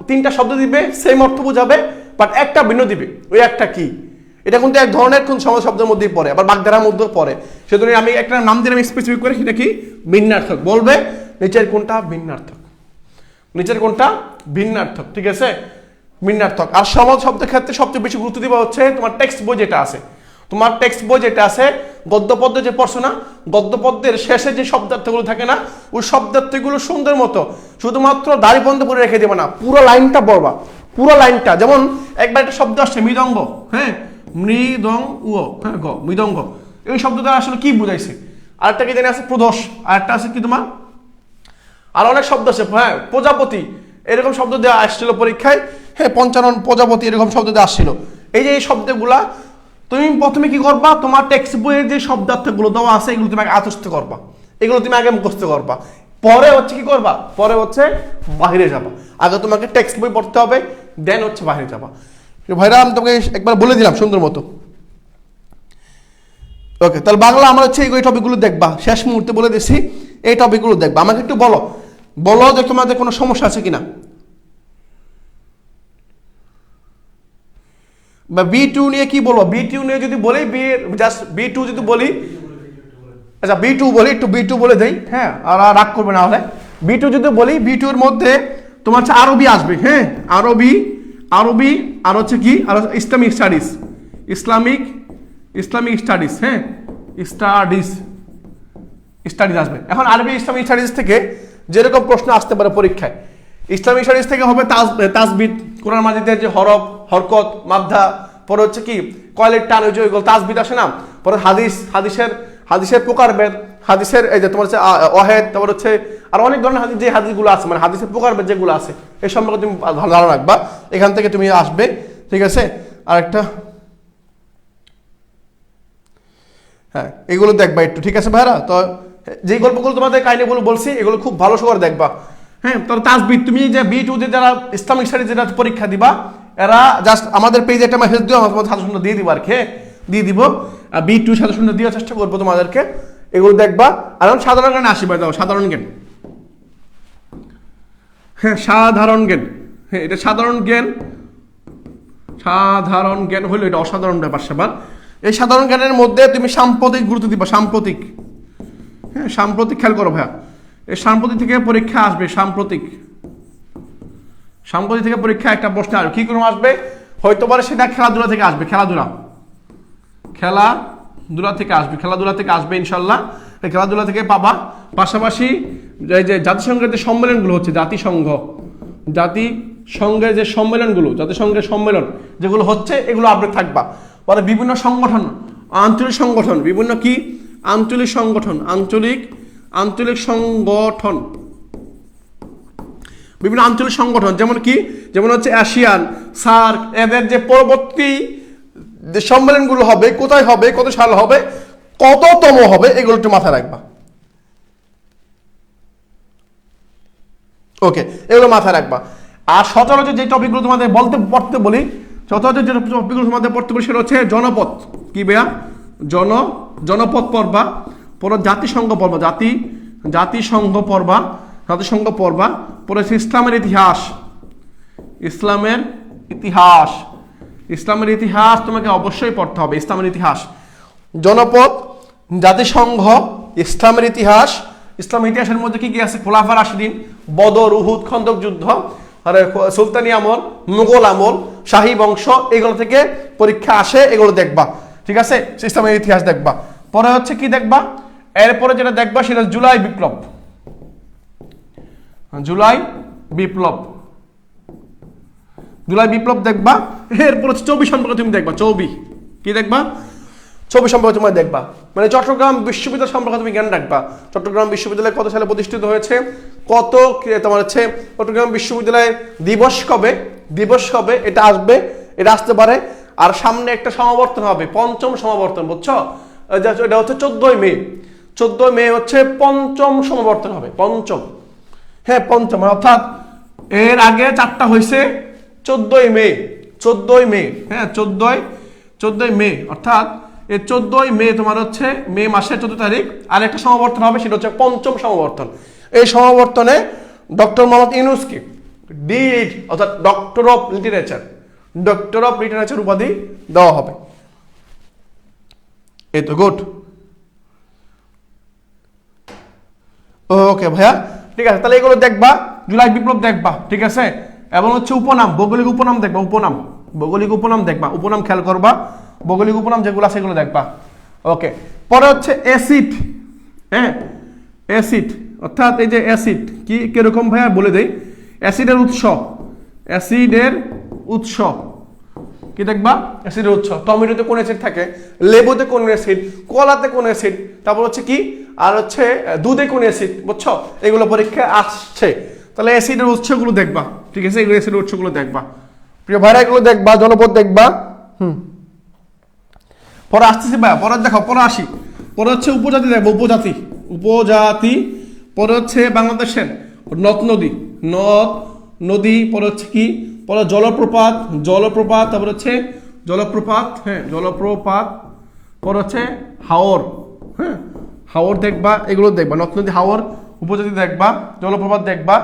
তিনটা শব্দ দিবে, সেম অর্থ বোঝাবে, বাট একটা ভিন্ন দিবে, ওই একটা কি, এটা কিন্তু এক ধরনের কোন সমাজ শব্দের মধ্যেই পড়ে, আবার বাগধারার মধ্যেও পড়ে। সেজন্য আমি একটা নাম দিলাম স্পেসিফিক করে, সেটা কি ভিন্নার্থক, বলবে নিচের কোনটা ভিন্নার্থক, নিচের কোনটা ভিন্নার্থক, ঠিক আছে, ভিন্নার্থক। আর সমাজ শব্দের ক্ষেত্রে সবচেয়ে বেশি গুরুত্ব দিবা হচ্ছে তোমার টেক্সট বই যেটা আছে, তোমার টেক্সট বই যেটা আছে, গদ্যপদ্য যে পড়ছো না, গদ্যপদ্যের শেষে যে শব্দার্থগুলো থাকে না, ওই শব্দার্থগুলো সুন্দর মতো শুধুমাত্র দাড়ি বন্ধ করে রেখে দেবে না, পুরো লাইনটা পড়বা, পুরো লাইনটা। যেমন একবার একটা শব্দ আসছে মৃদঙ্গ, হ্যাঁ মৃদঙ্গ, হ্যাঁ গ মৃদঙ্গ, এই শব্দটা আসলে কি বুঝাইছে? আরেকটা কি জানি আছে প্রদোষ, আরেকটা আছে কি তোমার, আর অনেক শব্দ আছে, হ্যাঁ প্রজাপতি, এরকম শব্দ দেওয়া আসছিল পরীক্ষায়, হ্যাঁ পঞ্চানন প্রজাপতি, এরকম শব্দ দেওয়া আসছিল। এই যে এই শব্দগুলা তুমি প্রথমে কি করবা, তোমার টেক্সট বইয়ের যে শব্দার্থগুলো দেওয়া আছে এগুলো তুমি আগে আত্মস্থ করবা, এগুলো তুমি আগে মুখস্থ করবা, পরে হচ্ছে কি করবা, পরে হচ্ছে বাহিরে যাবা। আগে তোমাকে টেক্সট বই পড়তে হবে, দেন হচ্ছে বাহিরে যাবা। ভাইরা আমি তোমাকে একবার বলে দিলাম সুন্দর মতো। ওকে, তাহলে বাংলা আমরা হচ্ছে এই টপিকগুলো দেখবা, শেষ মুহূর্তে বলে দিচ্ছি এই টপিকগুলো দেখবা। আমাকে একটু বলো বলো যে তোমাদের কোনো সমস্যা আছে কিনা। বা B2 নিয়ে কি বলবো, B2 নিয়ে যদি বলি জাস্ট B2 যদি বলি, আচ্ছা B2 বলি, একটু B2 বলে দেই, হ্যাঁ, আর রাগ করবে না হলে। B2 যদি বলি, B2 এর মধ্যে তোমার হচ্ছে আরবি আসবে, হ্যাঁ, আরবি আর হচ্ছে কি, আর ইসলামিক স্টাডিজ, ইসলামিক স্টাডিজ, হ্যাঁ, স্টাডিজ আসবে। এখন আরবি ইসলামিক স্টাডিজ থেকে যেরকম প্রশ্ন আসতে পারে পরীক্ষায়, ইসলামিক স্টাডিজ থেকে হবে তাসবিদ, কোরআন মাজিদের যে হরফ হরকত মাদ্দা, পরে হচ্ছে কি কয়লের টান, ওই যে ওইগুলো তাসবিদ আসে না, পরে হাদিসের প্রকারভেদ, হাদিসের এই যে তোমার হচ্ছে ওয়াহেদ, তারপর হচ্ছে আর অনেক ধরনের হাদিস, যে হাদিসগুলো আছে মানে হাদিসের প্রকারভেদ যেগুলো আছে এই সম্পর্কে তুমি ভালো ধারণা রাখবা, এখান থেকে তুমি আসবে, ঠিক আছে। আরেকটা, হ্যাঁ, এগুলো দেখবা একটু, ঠিক আছে ভাইরা। তো যে গল্পগুলো তোমাদের কাহিনীগুলো বলছি এগুলো খুব ভালো করে দেখবা, হ্যাঁ। তাহলে তাসবিদ তুমি যে B2 তে যারা ইসলামিক স্টাডিজ যেটা পরীক্ষা দিবা, এরা জাস্ট আমাদের পেজে একটা মেসেজ দিও, আমার সাজেশন দিয়ে দিবা আর কি, দিয়ে দিব। আর B2 সাজেশন দেওয়ার চেষ্টা করবো তোমাদেরকে, এগুলো দেখবা। আর এখন সাধারণ জ্ঞানে আসি, দাও সাধারণ জ্ঞান, হ্যাঁ, সাধারণ জ্ঞান, হ্যাঁ, এটা সাধারণ জ্ঞান হলো এটা অসাধারণ ব্যাপার স্যাপার। এই সাধারণ জ্ঞানের মধ্যে তুমি সাম্প্রতিক গুরুত্ব দিবা, সাম্প্রতিক, হ্যাঁ, সাম্প্রতিক খেয়াল করো ভাইয়া, এই সাম্প্রতিক থেকে পরীক্ষা আসবে, সাম্প্রতিক থেকে পরীক্ষা একটা প্রশ্ন আসবে, কি করে আসবে হয়তো পারে সেটা খেলাধুলা থেকে আসবে, খেলাধুলা থেকে আসবে ইনশাল্লাহ, খেলাধুলা থেকে পাবা। পাশাপাশি যে জাতিসংঘের যে সম্মেলনগুলো হচ্ছে, জাতিসংঘের যে সম্মেলনগুলো, জাতিসংঘের সম্মেলন যেগুলো হচ্ছে এগুলো আপডেট থাকবা। পরে বিভিন্ন সংগঠন, আঞ্চলিক সংগঠন, বিভিন্ন কি আঞ্চলিক সংগঠন, বিভিন্ন আঞ্চলিক সংগঠন, যেমন হচ্ছে এশিয়ান, সার্ক, এদের যে পরবর্তী যে সম্মেলনগুলো হবে, কোথায় হবে, কত সাল হবে, কততম হবে, এগুলো একটু মাথায় রাখবা। ওকে, এগুলো মাথায় রাখবা। আর সচরাচর যে টপিকগুলো তোমাদের পড়তে বলি, সচরাচর যে টপিকগুলো তোমাদের পড়তে বলি সেটা হচ্ছে জনপদ, কি বেয়া, জনপদ পড়বা, পরে জাতিসংঘ পড়বা, পরে ইসলামের ইতিহাস তোমাকে অবশ্যই পড়তে হবে, ইসলামের ইতিহাস, জনপদ, জাতিসংঘ, ইসলামের ইতিহাসের মধ্যে কি আছে, খোলাফা রাশিদিন, বদর, উহুদ, খন্দক যুদ্ধ, আর সুলতানি আমল, মুঘল আমল, শাহী বংশ, এগুলো থেকে পরীক্ষা আসে, এগুলো দেখবা, ঠিক আছে। ইসলামের ইতিহাস দেখবা। পরে হচ্ছে কি দেখবা, এরপরে যেটা দেখবা সেটা জুলাই বিপ্লব দেখবা। এরপর হচ্ছে 24 সম্পর্কে তুমি দেখবা, 24 সম্পর্কে তুমি দেখবা, মানে চট্টগ্রাম বিশ্ববিদ্যালয় সম্পর্কে তুমি জ্ঞান রাখবা। চট্টগ্রাম বিশ্ববিদ্যালয় কত সালে প্রতিষ্ঠিত হয়েছে, কত তোমার হচ্ছে চট্টগ্রাম বিশ্ববিদ্যালয়ের দিবস কবে, এটা আসতে পারে। আর সামনে একটা সমাবর্তন হবে, 5ম সমাবর্তন, বুঝছো, এটা হচ্ছে 14ই মে হচ্ছে 5ম সমাবর্তন হবে, 5ম, হ্যাঁ, 5ম, অর্থাৎ এর আগে 4টা হয়েছে, 14ই মে, হ্যাঁ, 14ই মে, অর্থাৎ এই 14ই মে তোমার হচ্ছে মে মাসের 14 তারিখ আর একটা সমাবর্তন হবে, সেটা হচ্ছে 5ম সমাবর্তন। এই সমাবর্তনে ডক্টর মোহাম্মদ ইউনূসকে ডিলিট, অর্থাৎ ডক্টর অফ লিটারেচার উপাধি দেওয়া হবে। এই তো গুড, ওকে ভাইয়া, ঠিক আছে। তাহলে এগুলো দেখবা, জুলাই বিপ্লব দেখবা, ঠিক আছে। এবং হচ্ছে উপনাম, ভৌগোলিক উপনাম দেখবা, উপনাম খেয়াল করবা, ভৌগোলিক উপনাম যেগুলো আছে সেগুলো দেখবা, ওকে। পরে হচ্ছে অ্যাসিড, হ্যাঁ, অ্যাসিড, অর্থাৎ এই যে অ্যাসিড কিরকম ভাইয়া বলে দেই, অ্যাসিডের উৎস কি দেখবা, অ্যাসিডের উৎস, টমেটোতে কোন অ্যাসিড থাকে, লেবুতে কোন অ্যাসিড, কলাতে কোন অ্যাসিড, তারপর হচ্ছে কি, আর হচ্ছে দুধে কোন অ্যাসিড, বুঝছো, এগুলো পরীক্ষায় আসছে। তাহলে অ্যাসিডের উৎসগুলো দেখবা, ঠিক আছে, এগুলো অ্যাসিডের উৎসগুলো দেখবা, প্রিয় ভাইরা, এগুলো দেখবা, জনপদ দেখবা। পরে আসতেছি ভাইয়া, পরে দেখো, পরে আসি, পরে হচ্ছে উপজাতি দেখবো, উপজাতি, পরে হচ্ছে বাংলাদেশের নদ-নদী, পরে হচ্ছে কি, পরে জলপ্রপাত, তারপর হচ্ছে জলপ্রপাত, হ্যাঁ, পরে হচ্ছে হাওর, হ্যাঁ, হাওর দেখবা, এগুলো দেখবা, নদ নদী, হাওর, উপজাতি দেখবা, জলপ্রপাত দেখবা।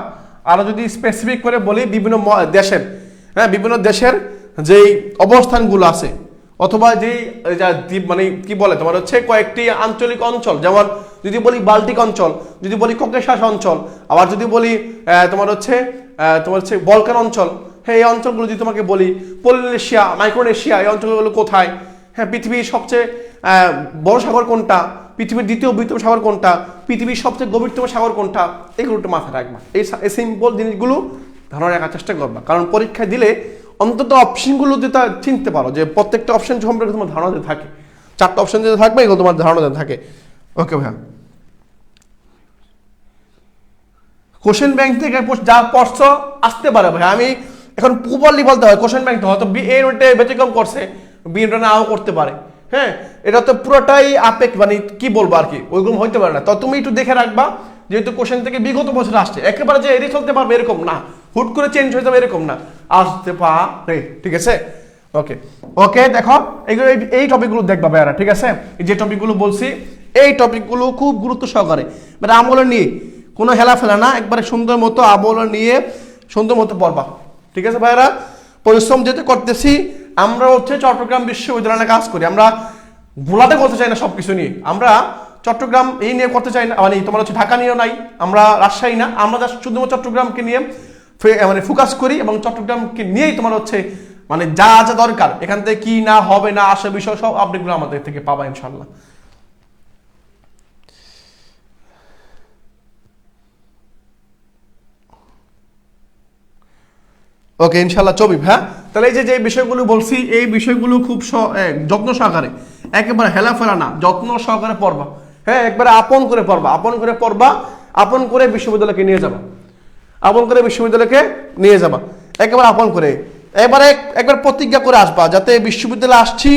আরো যদি স্পেসিফিক করে বলি বিভিন্ন দেশের, হ্যাঁ বিভিন্ন দেশের যেই অবস্থানগুলো আছে অথবা যেই দ্বীপ মানে কি বলে তোমার হচ্ছে কয়েকটি আঞ্চলিক অঞ্চল, যেমন যদি বলি বাল্টিক অঞ্চল, যদি বলি ককেশাস অঞ্চল, আবার যদি বলি তোমার হচ্ছে বলকান অঞ্চল, হ্যাঁ এই অঞ্চলগুলো যদি তোমাকে বলি, পলিনেশিয়া, মাইক্রোনেশিয়া, এই অঞ্চলগুলো কোথায়, হ্যাঁ পৃথিবীর সবচেয়ে বড় সাগর কোনটা, পৃথিবীর দ্বিতীয় বৃহত্তম সাগর কোনটা, পৃথিবীর সবচেয়ে গভীরতম সাগর কোনটা, এগুলো একটু মাথায় রাখবা। এই সিম্পল জিনিসগুলো ধারণা রাখার চেষ্টা করবা, কারণ পরীক্ষায় দিলে অন্তত অপশনগুলো যেটা চিনতে পারো, যে প্রত্যেকটা অপশন সম্পর্কে তোমার ধারণা থাকে, 4টা অপশন যেটা থাকবে এগুলো তোমার ধারণা থাকে। ওকে ভাইয়া, কোশ্চেন ব্যাংক থেকে যা প্রশ্ন আসতে পারে ভাই, আমি এখন প্রপারলি বলতে হয় কোশ্চেন ব্যাংক হয়তো এই নোটে ব্যতিক্রম করছে, বি নোটে নাও করতে পারে, হ্যাঁ এটা তো পুরোটাই মানে কি বলবো আর কি, ওইরকম হইতে পারে না। তো তুমি একটু দেখে রাখবা, যেহেতু কোশ্চেন থেকে বিগত বছর আসছে, একেবারে যে এড়িয়ে চলতে পারবে এরকম না, হুট করে চেঞ্জ হয়ে যাবে এরকম না, আসতে পারে, ঠিক আছে। ওকে ওকে, দেখো এইগুলো এই টপিকগুলো দেখবা ভাইয়ারা, ঠিক আছে। যে টপিকগুলো বলছি এই টপিকগুলো খুব গুরুত্ব সহকারে মানে আমল নিয়ে কোনো হেলা ফেলা না, একবারে সুন্দর মতো আমল নিয়ে সুন্দর মতো পড়বা, ঠিক আছে ভাইয়ারা। পরিশ্রম যেতে করতেছি, আমরা হচ্ছে চট্টগ্রাম বিশ্ববিদ্যালয়ে কাজ করি, আমরা ভোলাতে করতে চাই না সবকিছু নিয়ে, আমরা চট্টগ্রাম এই নিয়ে করতে চাই না, মানে তোমার হচ্ছে ঢাকা নিয়েও নাই, আমরা রাজশাহী না, আমরা শুধুমাত্র চট্টগ্রামকে নিয়ে মানে ফোকাস করি, এবং চট্টগ্রামকে নিয়েই তোমার হচ্ছে মানে যা যা দরকার এখান থেকে কি না হবে না আসে বিষয় সব আপডেটগুলো আমাদের থেকে পাবা ইনশাল্লাহ। ওকে ইনশাল্লাহ চবিব, হ্যাঁ তাহলে এই যে বিষয়গুলো বলছি এই বিষয়গুলো খুব যত্ন সহকারে, একেবারে হেলাফেলা না, যত্ন সহকারে পড়বা, হ্যাঁ একবারে আপন করে পড়বা, আপন করে বিশ্ববিদ্যালয়কে নিয়ে যাবা, একেবারে আপন করে, একবার প্রতিজ্ঞা করে আসবা, যাতে বিশ্ববিদ্যালয়ে আসছি,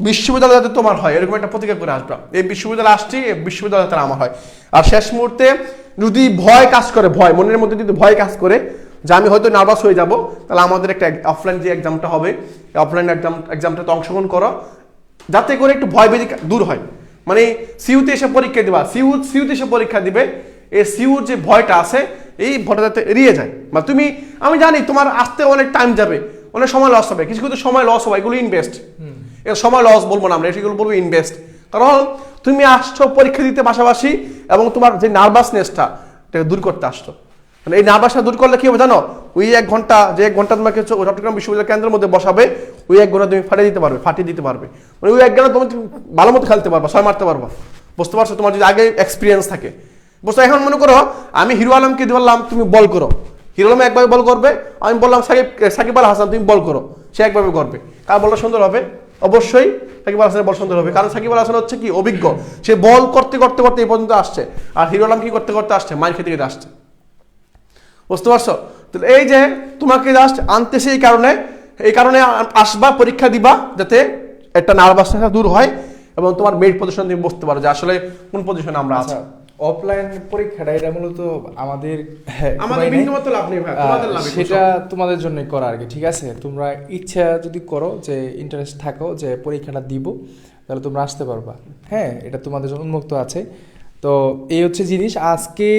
বিশ্ববিদ্যালয় যাতে তোমার হয় এরকম একটা প্রতিজ্ঞা করে আসবা, এই বিশ্ববিদ্যালয়ে আসছি, এই বিশ্ববিদ্যালয় যাতে আমার হয়। আর শেষ মুহূর্তে যদি ভয় কাজ করে, মনের মধ্যে যদি ভয় কাজ করে যে আমি হয়তো নার্ভাস হয়ে যাব, তাহলে আমাদের একটা অফলাইন যে এক্সামটা হবে, অফলাইন এক্সামটাতে অংশগ্রহণ করো, যাতে করে একটু ভয় বেশি দূর হয়। মানে সিইউতে এসে পরীক্ষা দিবা, সিইউতে এসে পরীক্ষা দিবে, এই সিইউর যে ভয়টা আছে এই ভয়টা যাতে এড়িয়ে যায়। বা আমি জানি তোমার আসতে অনেক টাইম যাবে, অনেক সময় লস হবে, কিছু কিছু সময় লস হবে, এগুলো ইনভেস্ট, এর সময় লস বলবো না আমরা, এগুলো বলবো ইনভেস্ট। কারণ তুমি আসছো পরীক্ষা দিতে পাশাপাশি, এবং তোমার যে নার্ভাসনেসটা দূর করতে আসছো, মানে এই নার্ভাসটা দূর করলে কি হবে জানো, ওই 1 ঘন্টা তোমাকে চট্টগ্রাম বিশ্ববিদ্যালয় কেন্দ্রের মধ্যে বসাবে, ওই 1 ঘন্টা তুমি ফাটিয়ে দিতে পারবে, মানে ওই 1 ঘন্টা তুমি ভালো মতো খেলতে পারবা, 6 মারতে পারবা, বুঝতে পারছো, তোমার যদি আগে এক্সপিরিয়েন্স থাকে, বুঝছো। এখন মনে করো আমি হিরো আলমকে বললাম তুমি বল করো, হিরো আলম একভাবে বল করবে, আমি বললাম সাকিব আল হাসান তুমি বল করো, সে একভাবে করবে, কার বলটা সুন্দর হবে? অবশ্যই সাকিব আল হাসানের বল সুন্দর হবে, কারণ সাকিব আল হাসান হচ্ছে কি অভিজ্ঞ, সে বল করতে এই পর্যন্ত আসছে, আর হিরো আলম কি করতে আসছে, মাইর খেতে আসছে, বুঝতে পারছো। তাহলে এই যে তোমাকে জাস্ট আনতেছে এই কারণে আসবা, পরীক্ষা দিবা, যাতে একটা নার্ভাসনেস দূর হয় এবং তোমার মেরিট পজিশন তুমি বুঝতে পারো যে আসলে কোন পজিশনে আমরা আছি। অফলাইন পরীক্ষাটা এটা মূলত আমাদের বিন্দুমাত্র লাভ নেই ভাই, তোমাদের লাভ, সেটা তোমাদের জন্যই করা আর কি, ঠিক আছে। তোমরা ইচ্ছা যদি করো, যে ইন্টারেস্ট থাকো যে পরীক্ষাটা দিব, তাহলে তোমরা আসতে পারবা, হ্যাঁ এটা তোমাদের জন্য উন্মুক্ত আছে। তো এই হচ্ছে জিনিস। আজকে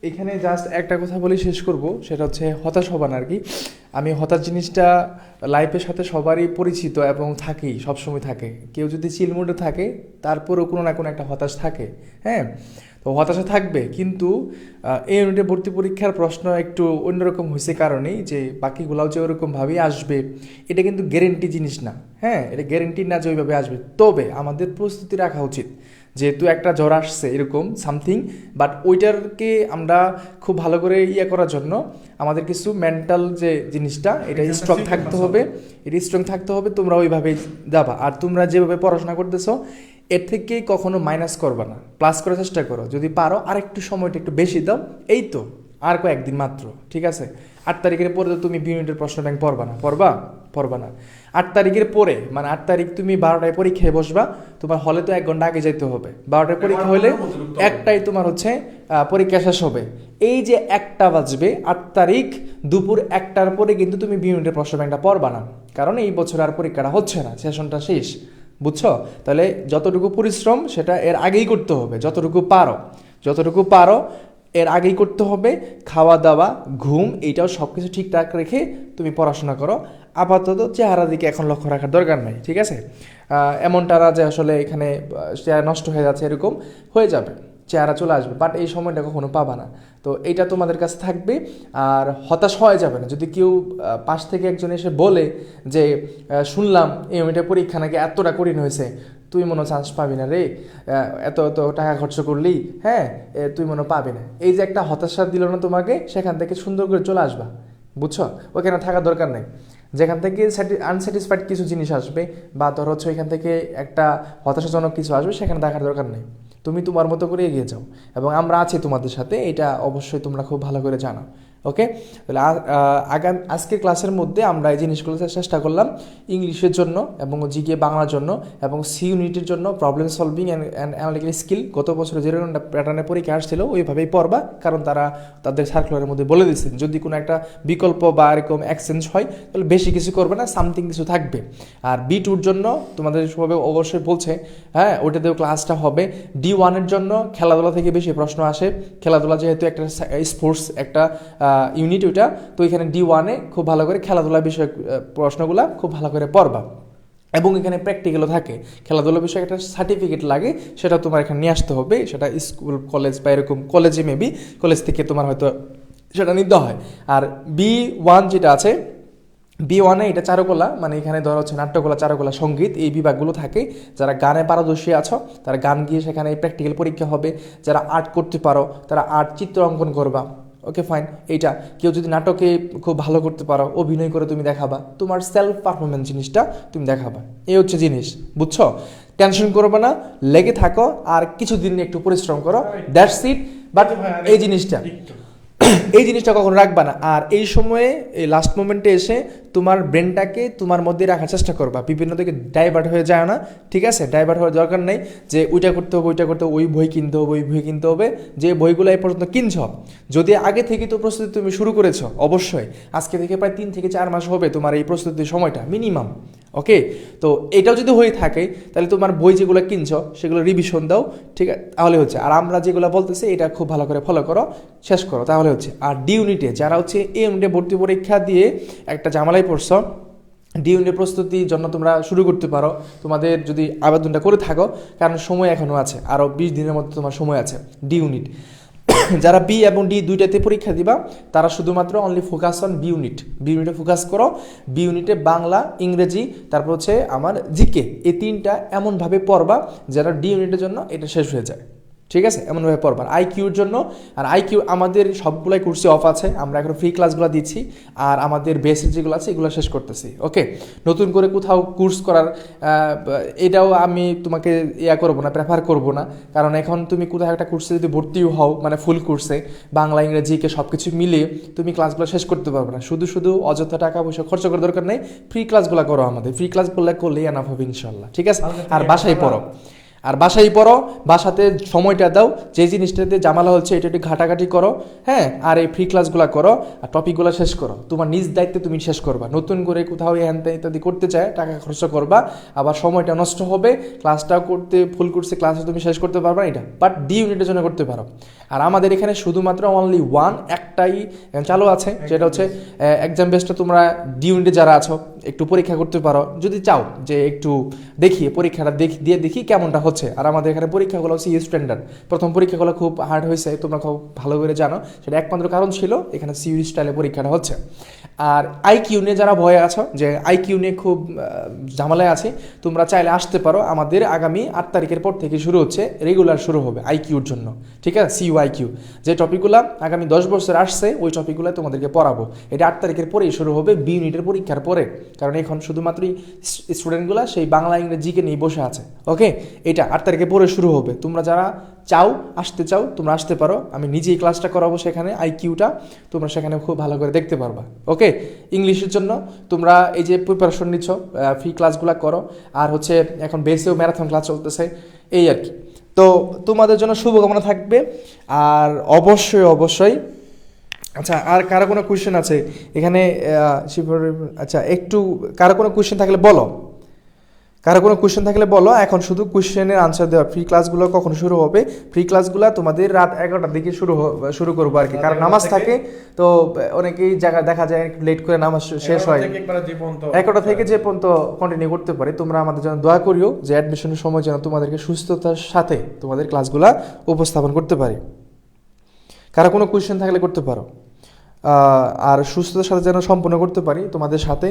এখানে জাস্ট একটা কথা বলে শেষ করব, সেটা হচ্ছে হতাশ হবা না আর কি। আমি হতাশ জিনিসটা লাইফের সাথে সবারই পরিচিত এবং থাকেই, সবসময় থাকে। কেউ যদি চিল মুডে থাকে, তারপরেও কোনো না কোনো একটা হতাশ থাকে, হ্যাঁ তো হতাশা থাকবে। কিন্তু এই ইউনিটে ভর্তি পরীক্ষার প্রশ্ন একটু অন্যরকম হয়েছে কারণেই যে বাকিগুলাও যে ওরকমভাবেই আসবে এটা কিন্তু গ্যারেন্টি জিনিস না, হ্যাঁ এটা গ্যারেন্টি না যে ওইভাবে আসবে। তবে আমাদের প্রস্তুতি রাখা উচিত, যেহেতু একটা জ্বর আসছে এরকম সামথিং, বাট ওইটারকে আমরা খুব ভালো করে করার জন্য আমাদের কিছু মেন্টাল যে জিনিসটা এটা স্ট্রং থাকতে হবে, এটা স্ট্রং থাকতে হবে। তোমরা ওইভাবেই যাবা, আর তোমরা যেভাবে পড়াশোনা করতেছো এর থেকে কখনো মাইনাস করবা না, প্লাস করার চেষ্টা করো, যদি পারো আর একটু সময়টা একটু বেশি দাও, এই তো আর কয়েকদিন মাত্র, ঠিক আছে। 8 তারিখের পরে তো তুমি ইউনিটের প্রশ্ন ব্যাংক পড়বা না 8 তারিখের পরে, মানে 8 তারিখ তুমি 12টায় পরীক্ষায় বসবা, তোমার হলে তো 1 ঘন্টা আগে যাইতে হবে, 12টায় পরীক্ষা হলে 1টায় তোমার হচ্ছে পরীক্ষা শেষ হবে। এই যে 1টা বাজবে 8 তারিখ দুপুর 1টার পরে কিন্তু তুমি ইউনিটের প্রশ্ন ব্যাংকটা পড়বা না, কারণ এই বছর আর পরীক্ষাটা হচ্ছে না, সেশনটা শেষ। বুঝছো? তাহলে যতটুকু পরিশ্রম সেটা এর আগেই করতে হবে, যতটুকু পারো এর আগেই করতে হবে। খাওয়া দাওয়া, ঘুম, এইটাও সব কিছু ঠিকঠাক রেখে তুমি পড়াশোনা করো। আপাতত চেহারার দিকে এখন লক্ষ্য রাখার দরকার নাই, ঠিক আছে? এমনটা না যে আসলে এখানে চেহারা নষ্ট হয়ে যাচ্ছে, এরকম হয়ে যাবে, চেহারা চলে আসবে, বাট এই সময়টা কখনো পাবা না। তো এইটা তোমাদের কাছে থাকবে। আর হতাশ হয়ে যাবে না যদি কেউ পাশ থেকে একজন এসে বলে যে শুনলাম এই মিনিটে পরীক্ষা নাকি এতটা কঠিন হয়েছে, তুই মনে চান্স পাবি না রে, এত এত টাকা খরচ করলি, হ্যাঁ তুই মনে পাবি না, এই যে একটা হতাশা দিল না তোমাকে, সেখান থেকে সুন্দর করে চলে আসবা, বুঝছো? ওখানে থাকার দরকার নেই। যেখান থেকে আনস্যাটিসফাইড কিছু জিনিস আসবে বা ধর হচ্ছে এখান থেকে একটা হতাশাজনক কিছু আসবে, সেখানে দেখার দরকার নেই। তুমি তোমার মতো করে এগিয়ে যাও, এবং আমরা আছি তোমাদের সাথে, এটা অবশ্যই তোমরা খুব ভালো করে জানো। ওকে, তাহলে আজকের ক্লাসের মধ্যে আমরা এই জিনিসগুলো চেষ্টা করলাম ইংলিশের জন্য এবং জিকে বাংলার জন্য এবং সি ইউনিটের জন্য problem solving and analytical skill. গত বছরে যে প্যাটার্নের পরীক্ষা আসছিল ওইভাবেই পড়বা, কারণ তারা তাদের সার্কুলারের মধ্যে বলে দিচ্ছেন যদি কোনো একটা বিকল্প বা এরকম এক্সচেঞ্জ হয় তাহলে বেশি কিছু করবে না, সামথিং কিছু থাকবে। আর বি2-র জন্য তোমাদের সবাই অবশ্যই বলছে, হ্যাঁ ওটাতেও ক্লাসটা হবে। D1-এর জন্য খেলাধুলা থেকে বেশি প্রশ্ন আসে, খেলাধুলা যেহেতু একটা স্পোর্টস একটা ইউনিট ওইটা, তো এখানে D1-এ খুব ভালো করে খেলাধুলা বিষয়ক প্রশ্নগুলো খুব ভালো করে পড়বা। এবং এখানে প্র্যাকটিক্যালও থাকে, খেলাধুলা বিষয়ে একটা সার্টিফিকেট লাগে, সেটা তোমার এখানে নিয়ে আসতে হবে, সেটা স্কুল কলেজ বা এরকম কলেজে মেবি কলেজ থেকে তোমার হয়তো সেটা নিতে হয়। আর B1 যেটা আছে, B1-এ এটা চারুকলা, মানে এখানে ধরো হচ্ছে নাট্যকলা, চারুকলা, সঙ্গীত, এই বিভাগগুলো থাকে। যারা গানে পারদর্শী আছো তারা গান গিয়ে সেখানে প্র্যাকটিক্যাল পরীক্ষা হবে। যারা আর্ট করতে পারো তারা আর্ট চিত্র অঙ্কন করবা। ওকে ফাইন, এইটা কেউ যদি নাটকে খুব ভালো করতে পারো, অভিনয় করে তুমি দেখাবা, তোমার সেলফ পারফরমেন্স জিনিসটা তুমি দেখাবা, এই হচ্ছে জিনিস, বুঝছো? টেনশন করবে না, লেগে থাকো আর কিছুদিন একটু পরিশ্রম করো, দ্যাটস ইট। বাট এই জিনিসটা কখনো রাখবা না। আর এই সময়ে এই লাস্ট মোমেন্টে এসে তোমার ব্রেনটাকে তোমার মধ্যে রাখার চেষ্টা করবা, বিভিন্ন দিকে ডাইভার্ট হয়ে যায় না, ঠিক আছে? ডাইভার্ট হওয়ার দরকার নেই যে ওইটা করতে হবে, ওইটা করতে হবে, ওই বই কিনতে হবে, ওই বই কিনতে হবে। যে বইগুলো এই পর্যন্ত কিনছ, যদি আগে থেকে তো প্রস্তুতি তুমি শুরু করেছো, অবশ্যই আজকে থেকে প্রায় 3 থেকে 4 মাস হবে তোমার এই প্রস্তুতির সময়টা মিনিমাম। ওকে, তো এটাও যদি হয়ে থাকে তাহলে তোমার বই যেগুলো কিনছো সেগুলো রিভিশন দাও, ঠিক আছে? তাহলে হচ্ছে। আর আমরা যেগুলো বলতেছি এটা খুব ভালো করে ফলো করো, শেষ করো, তাহলে হচ্ছে। আর ডি ইউনিটে যারা হচ্ছে এ ইউনিটে ভর্তি পরীক্ষা দিয়ে একটা ঝামেলায় পড়ছো, ডি ইউনিটের প্রস্তুতির জন্য তোমরা শুরু করতে পারো, তোমাদের যদি আবেদনটা করে থাকো, কারণ সময় এখনও আছে, আরও 20 দিনের মধ্যে তোমার সময় আছে। ডি ইউনিট যারা বি এবং ডি দুইটাতে পরীক্ষা দিবা তারা শুধুমাত্র only focus on B unit, B ইউনিটে ফোকাস করো। বি ইউনিটে বাংলা, ইংরেজি, তারপর হচ্ছে আমার জিকে, এই 3টা এমনভাবে পড়বা যারা ডি ইউনিটের জন্য এটা শেষ হয়ে যায়, ঠিক আছে? এমনভাবে পড়বা। আইকিউর জন্য, আর আইকিউ আমাদের সবগুলাই কোর্সে অফ আছে, আমরা এখন ফ্রি ক্লাসগুলো দিচ্ছি, আর আমাদের বেসিক যেগুলো আছে এগুলো শেষ করতেছি। ওকে, নতুন করে কোথাও কোর্স করার এটাও আমি তোমাকে করবো না, প্রেফার করবো না, কারণ এখন তুমি কোথাও একটা কোর্সে যদি ভর্তিও হও, মানে ফুল কোর্সে বাংলা, ইংরেজিকে সব কিছু মিলিয়ে তুমি ক্লাসগুলো শেষ করতে পারবে না। শুধু শুধু অযথা টাকা পয়সা খরচ করার দরকার নেই, ফ্রি ক্লাসগুলো করো, আমাদের ফ্রি ক্লাসগুলো করলেই এনাফ হবে ইনশাল্লাহ, ঠিক আছে? আর বাসায় পড়ো, বাসাতে সময়টা দাও, যে জিনিসটাতে জামালা হচ্ছে এটা একটু ঘাটাঘাটি করো, হ্যাঁ? আর এই ফ্রি ক্লাসগুলো করো, আর টপিকগুলো শেষ করো, তোমার নিজ দায়িত্বে তুমি শেষ করবা। নতুন করে কোথাও ইত্যাদি করতে চায় টাকা খরচ করবা, আবার সময়টা নষ্ট হবে, ক্লাসটাও করতে ফুল কোর্সে ক্লাসে তুমি শেষ করতে পারবা এটা, বাট ডি ইউনিটের জন্য করতে পারো। আর আমাদের এখানে শুধুমাত্র অনলি একটাই চালু আছে, যেটা হচ্ছে এক্সাম বেসটা। তোমরা ডি ইউনিটে যারা আছো একটু পরীক্ষা করতে পারো যদি চাও, যে একটু দেখি পরীক্ষাটা দিয়ে দেখি কেমনটা হচ্ছে। আর আমাদের এখানে পরীক্ষাগুলো হচ্ছে স্ট্যান্ডার্ড, প্রথম পরীক্ষাগুলো খুব হার্ড হয়েছে, তোমরা খুব ভালো করে জানো, সেটা একমাত্র কারণ ছিল এখানে সিইউ স্টাইলে পরীক্ষাটা হচ্ছে। আর আইকিউ নিয়ে যারা ভয়ে আছো যে আইকিউ নিয়ে খুব ঝামেলায় আছে, তোমরা চাইলে আসতে পারো, আমাদের আগামী 8 তারিখের পর থেকে শুরু হচ্ছে, রেগুলার শুরু হবে আইকিউর জন্য, ঠিক আছে? সিইউ আইকিউ যে টপিকগুলো আগামী 10 বছর আসছে ওই টপিকগুলো তোমাদেরকে পড়াবো। এটা 8 তারিখের পরেই শুরু হবে, বি ইউনিটের পরীক্ষার পরে, কারণ এখন শুধুমাত্রই স্টুডেন্টগুলো সেই বাংলা ইংরেজিকে নিয়ে বসে আছে। ওকে, এটা 8 তারিখে পরে শুরু হবে। তোমরা যারা আসতে চাও তোমরা আসতে পারো, আমি নিজেই ক্লাসটা করাবো সেখানে, আইকিউটা তোমরা সেখানে খুব ভালো করে দেখতে পারবা। ওকে, ইংলিশের জন্য তোমরা এই যে প্রিপারেশন নিচ্ছ, ফ্রি ক্লাসগুলো করো, আর হচ্ছে এখন বেসেও ম্যারাথন ক্লাস চলতেছে, এই আর কি। তো তোমাদের জন্য শুভকামনা থাকবে। আর অবশ্যই আচ্ছা, আর কারো কোনো কোয়েশ্চেন আছে এখানে? আচ্ছা, একটু কারো কোনো কোয়েশ্চেন থাকলে বলো, কারো কোনো কোয়েশ্চেন থাকলে বলো, এখন শুধু কোয়েশ্চেনের আনসার দেওয়া। ফ্রি ক্লাসগুলো কখন শুরু হবে? ফ্রি ক্লাসগুলো তোমাদের রাত 11টার দিকে শুরু করবো আর কি, কারণ নামাজ থাকে তো অনেকেই জায়গা দেখা যায় লেট করে নামাজ শেষ হয়। 11টা থেকে যে পর্যন্ত কন্টিনিউ করতে পারে। তোমরা আমাদের জন্য দোয়া করিও যে অ্যাডমিশনের সময় যেন তোমাদেরকে সুস্থতার সাথে তোমাদের ক্লাসগুলা উপস্থাপন করতে পারি। কারো কোনো কোয়েশ্চেন থাকলে করতে পারো। আর সুস্থতার সাথে যেন সম্পূর্ণ করতে পারি তোমাদের সাথে,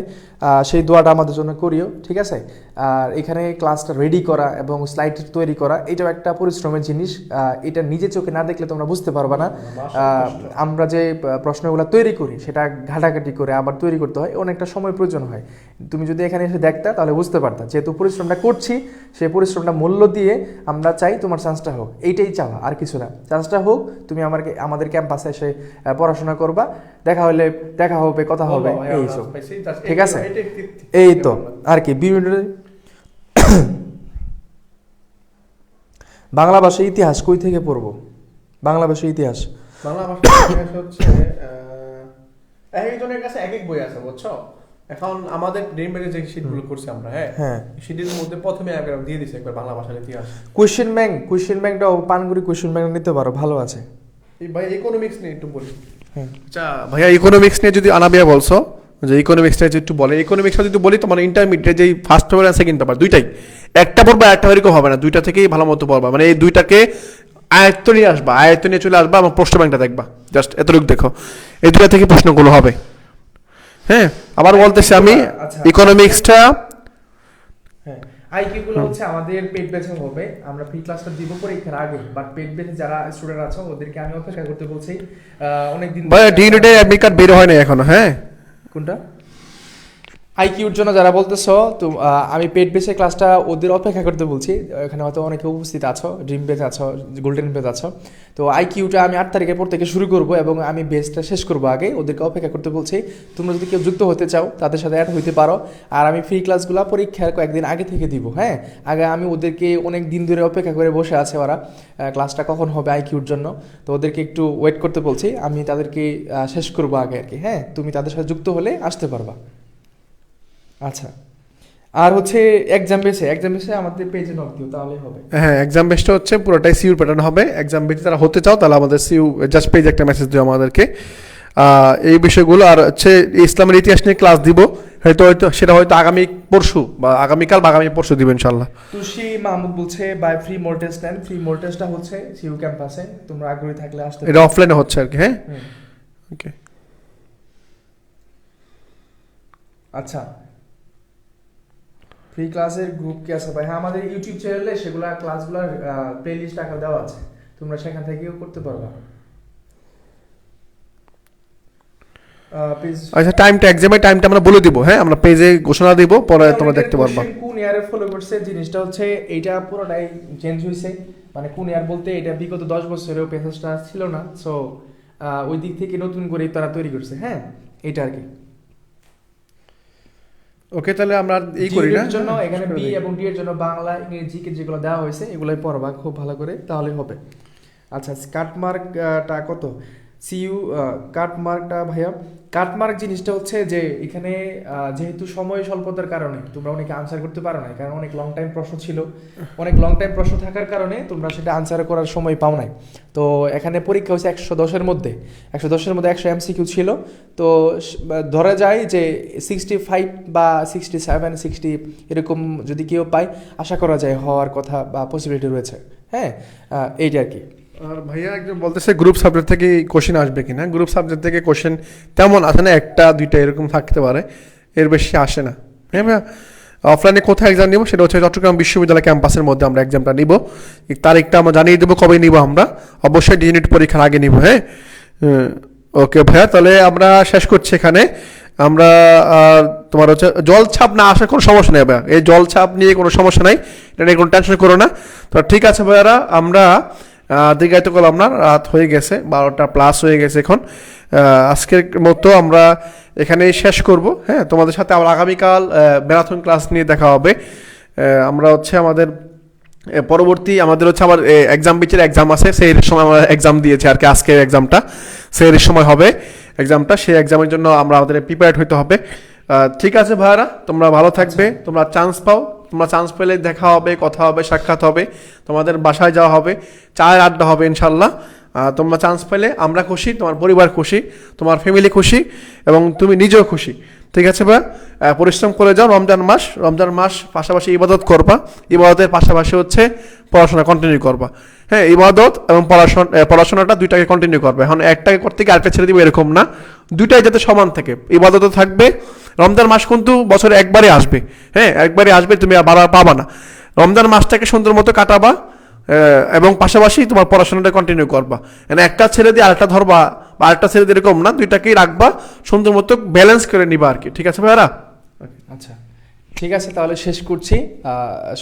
সেই দোয়াটা আমাদের জন্য করিও, ঠিক আছে? আর এখানে ক্লাসটা রেডি করা এবং স্লাইড তৈরি করা এটাও একটা পরিশ্রমের জিনিস। এটা নিজে চোখে না দেখলে তোমরা বুঝতে পারবে না। আমরা যে প্রশ্নগুলো তৈরি করি সেটা ঘাটাঘাটি করে আবার তৈরি করতে হয়, অনেকটা সময় প্রয়োজন হয়। তুমি যদি এখানে এসে দেখতা তাহলে বুঝতে পারতা, যেহেতু পরিশ্রমটা করছি সেই পরিশ্রমটা মূল্য দিয়ে আমরা চাই তোমার চান্সটা হোক, এইটাই চাওয়া, আর কিছু না। চান্সটা হোক, তুমি আমাদের ক্যাম্পাসে এসে পড়াশোনা করবা, দেখা হবে, কথা হবে, এইসব, ঠিক আছে? এই তো আর কি। বাংলা ভাষার ইতিহাস কই থেকে পড়বো? বাংলা ভাষার ইতিহাস হচ্ছে এক একজনের কাছে এক এক বই আছে, বুঝছো? এখন আমাদের ড্রিমের যে শীটগুলো করছি আমরা, হ্যাঁ, শীটের মধ্যে প্রথমে একবার দিয়ে দিছে একবার বাংলা ভাষার ইতিহাস। কোয়েশ্চেন ব্যাংকটাও পানগুড়ি কোয়েশ্চেন ব্যাংক নিতে পারো, ভালো আছে। এই ভাই ইকোনমিক্স নিয়ে একটু বলি। আচ্ছা ভাইয়া, ইকোনমিক্স নিয়ে যদি আনাবিয়া বলছো যে ইকোনমিক্সটা একটু বলে, ইকোনমিক্সটা যদি বলি তোমার ইন্টারমিডিয়েট যেই ফার্স্ট পেপার আছে সেকেন্ড পেপার দুইটাই একটা পড়বা, একটা এরকম হবে না, দুইটা থেকেই ভালো মতো পড়বা। মানে এই দুইটাকে আয়ত্ত নিয়ে আসবা, আয়ত্ত নিয়ে চলে আসবা এবং প্রশ্ন ব্যাংকটা দেখবা, জাস্ট এতটুকু দেখো, এই দুইটা থেকে প্রশ্নগুলো হবে। হ্যাঁ, আবার বলতেছি আমি ইকোনমিক্সটা আইকিউ গুলো হচ্ছে আমাদের পেড ব্যাচে হবে, আমরা ফ্রি ক্লাসটা দিব পরীক্ষার আগে, বাট পেড ব্যাচে যারা স্টুডেন্ট আছে ওদেরকে আমি অপেক্ষা করতে বলছি অনেক দিন। ভাই ডিউনিটে অ্যাডমিট কার্ড বের হয় না এখনো। হ্যাঁ, কোনটা? আইকিউর জন্য যারা বলতেছো তো আমি পেড বেসে ক্লাসটা ওদের অপেক্ষা করতে বলছি। এখানে হয়তো অনেকে উপস্থিত আছো, ড্রিম বেস আছো, গোল্ডেন বেস আছো। তো আইকিউটা আমি 8 তারিখের পর থেকে শুরু করব এবং আমি বেসটা শেষ করবো আগে, ওদেরকে অপেক্ষা করতে বলছি। তোমরা যদি কেউ যুক্ত হতে চাও তাদের সাথে অ্যাড হইতে পারো। আর আমি ফ্রি ক্লাসগুলো পরীক্ষার কয়েকদিন আগে থেকে দিব। হ্যাঁ, আগে আমি ওদেরকে অনেক দিন ধরে অপেক্ষা করে বসে আছে ওরা, ক্লাসটা কখন হবে আইকিউর জন্য, তো ওদেরকে একটু ওয়েট করতে বলছি। আমি তাদেরকে শেষ করবো আগে আর কি। হ্যাঁ, তুমি তাদের সাথে যুক্ত হলে আসতে পারবা। আচ্ছা, আর হচ্ছে এক্সাম বেসে আমাদের পেজে নক দিও তাহলেই হবে। হ্যাঁ, এক্সাম বেসটা হচ্ছে পুরোটাই সিইউর প্যাটার্ন হবে। এক্সাম বেসে যারা হতে চাও তাহলে আমাদের সিইউ জাস্ট পেজ একটা মেসেজ দিও আমাদেরকে এই বিষয়গুলো। আর হচ্ছে ইসলামের ইতিহাস নিয়ে ক্লাস দিব, হয়তো সেটা হয়তো আগামী পরশু বা আগামীকাল বা আগামী পরশু দিব ইনশাল্লাহ। তুষি মাহমুদ বলছে বাই ফ্রি মোর টেস্ট নেন। ফ্রি মোর টেস্টটা হচ্ছে সিইউ ক্যাম্পাসে, তোমরা আগ্রহী থাকলে আসতে পারো। এটা অফলাইনে হচ্ছে আর কি। হ্যাঁ, ওকে। আচ্ছা, ফ্রি ক্লাসের গ্রুপ কি আছে ভাই? হ্যাঁ, আমাদের ইউটিউব চ্যানেলে সেগুলা ক্লাসগুলোর প্লেলিস্ট আকারে দেওয়া আছে, তোমরা সেখান থেকেও করতে পারবা। আচ্ছা, টাইমটা এক্সামের টাইমটা আমরা বলে দিব। হ্যাঁ, আমরা পেজে ঘোষণা দিব, পরে তোমরা দেখতে পারবা। কোন ইয়ারে ফলো করছে জিনিসটা হচ্ছে এইটা পুরোটাই চেঞ্জ হয়েছে। মানে কোন ইয়ার বলতে এটা বিগত 10 বছরেও পেজটা ছিল না, সো ওই দিক থেকে নতুন করে তারা তৈরি করছে। হ্যাঁ, এটা আর কি। ওকে, তাহলে আমরা এই করি না জন্য এখানে বি এবং ডি এর জন্য বাংলা ইংরেজি কে যেগুলো দেওয়া হয়েছে এগুলাই পড়বা খুব ভালো করে, তাহলে হবে। আচ্ছা, কাটমার্কটা কত? সিইউ কাটমার্কটা ভাইয়া, কাটমার্ক জিনিসটা হচ্ছে যে এখানে যেহেতু সময় স্বল্পতার কারণে তোমরা অনেকে আনসার করতে পারো না, কারণ অনেক লং টাইম প্রশ্ন ছিল, অনেক লং টাইম প্রশ্ন থাকার কারণে তোমরা সেটা আনসার করার সময় পাও নাই। তো এখানে পরীক্ষা হচ্ছে 110-এর মধ্যে 100 এমসিকিউ ছিল। তো ধরা যায় যে 65 বা 67, 60 এরকম যদি কেউ পায় আশা করা যায় হওয়ার কথা বা পসিবিলিটি রয়েছে। হ্যাঁ, এইটা আর কি। আর ভাইয়া একজন বলতেছে গ্রুপ সাবজেক্ট থেকে কোশ্চেন আসবে কিনা। গ্রুপ সাবজেক্ট থেকে কোশ্চেন তেমন আসে না, 1-2 এরকম থাকতে পারে, এর বেশি আসে না। হ্যাঁ ভাইয়া, অফলাইনে কোথায় এক্সাম নিব সেটা হচ্ছে চট্টগ্রাম বিশ্ববিদ্যালয় ক্যাম্পাসের মধ্যে আমরা এক্সামটা নিব। তারিখটা আমরা জানিয়ে দেবো কবে নিব, আমরা অবশ্যই ইউনিট পরীক্ষার আগে নিব। হ্যাঁ, ওকে ভাইয়া, তাহলে আমরা শেষ করছি এখানে। আমরা তোমার হচ্ছে জল ছাপ না আসার কোনো সমস্যা নেই ভাইয়া, এই জল ছাপ নিয়ে কোনো সমস্যা নাই, এটা নিয়ে কোনো টেনশন করো না। তো ঠিক আছে ভাইয়ারা, আমরা দীর্ঘায়িত করলাম না, রাত হয়ে গেছে, 12টা প্লাস হয়ে গেছে এখন। আজকের মতো আমরা এখানেই শেষ করব। হ্যাঁ, তোমাদের সাথে আবার আগামীকাল ম্যারাথন ক্লাস নিয়ে দেখা হবে। আমরা হচ্ছে আমাদের পরবর্তী আমাদের হচ্ছে আমার এক্সাম বিচের এক্সাম আছে, সেই সময় আমরা এক্সাম দিয়েছি আর কি। আজকের এক্সামটা সেই সময় হবে এক্সামটা, সেই এক্সামের জন্য আমরা আমাদের প্রিপেয়ার্ড হইতে হবে। ঠিক আছে ভাইয়ারা, তোমরা ভালো থাকবে, তোমরা চান্স পাও, তোমরা চান্স পেলে দেখা হবে, কথা হবে, সাক্ষাৎ হবে, তোমাদের বাসায় যাওয়া হবে, চায়ের আড্ডা হবে ইনশাল্লাহ। তোমরা চান্স পেলে আমরা খুশি, তোমার পরিবার খুশি, তোমার ফ্যামিলি খুশি এবং তুমি নিজেও খুশি। ঠিক আছে ভাই, পরিশ্রম করে যাও। রমজান মাস পাশাপাশি ইবাদত করবা, ইবাদতের পাশাপাশি হচ্ছে পড়াশোনা কন্টিনিউ করবা। হ্যাঁ, ইবাদত এবং পড়াশোনাটা দুইটাকে কন্টিনিউ করবে। এখন একটাকে করতে গিয়ে আরেকটা ছেড়ে দিবে এরকম না, দুইটাই যাতে সমান থাকে। ইবাদতও থাকবে, রমজান মাস কিন্তু বছরে একবারে আসবে, হ্যাঁ একবারে আসবে, তুমি আর বারবার পাবা না। রমজান মাসটাকে সুন্দর মতো কাটাবা এবং পাশাপাশি তোমার পড়াশোনাটা কন্টিনিউ করবা। মানে একটা ছেড়ে দিয়ে আরেকটা ধরবা বা আরেকটা ছেড়ে দিয়ে এরকম না, দুইটাকেই রাখবা, সুন্দর মতো ব্যালেন্স করে নিবা আর কি। ঠিক আছে ভাইয়ারা? আচ্ছা, ঠিক আছে, তাহলে শেষ করছি।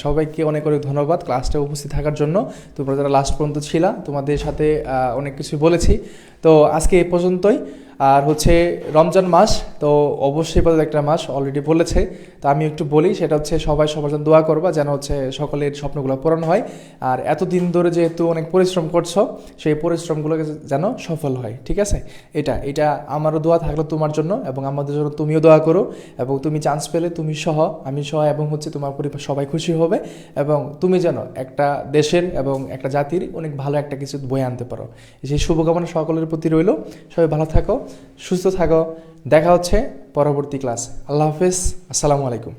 সবাইকে অনেক অনেক ধন্যবাদ ক্লাসটা উপস্থিত থাকার জন্য। তোমরা যারা লাস্ট পর্যন্ত ছিলা, তোমাদের সাথে অনেক কিছু বলেছি। তো আজকে এ পর্যন্তই। আর হচ্ছে রমজান মাস, তো অবশ্যই পদের একটা মাস অলরেডি বলেছে, তো আমি একটু বলি, সেটা হচ্ছে সবাই সবার জন্য দোয়া করবা যেন হচ্ছে সকলের স্বপ্নগুলো পূরণ হয়। আর এতদিন ধরে যেহেতু অনেক পরিশ্রম করছো, সেই পরিশ্রমগুলোকে যেন সফল হয়। ঠিক আছে, এটা আমারও দোয়া থাকলো তোমার জন্য, এবং আমাদের জন্য তুমিও দোয়া করো। এবং তুমি চান্স পেলে তুমি সহ, আমি সহ, এবং হচ্ছে তোমার পরিবার সবাই খুশি হবে, এবং তুমি যেন একটা দেশের এবং একটা জাতির অনেক ভালো একটা কিছু বয়ে আনতে পারো। সেই শুভকামনা সকলের প্রতি রইল। সবাই ভালো থাকো, সুস্থ থাকো। দেখা হচ্ছে পরবর্তী ক্লাস। আল্লাহ হাফেজ, আসসালামু আলাইকুম।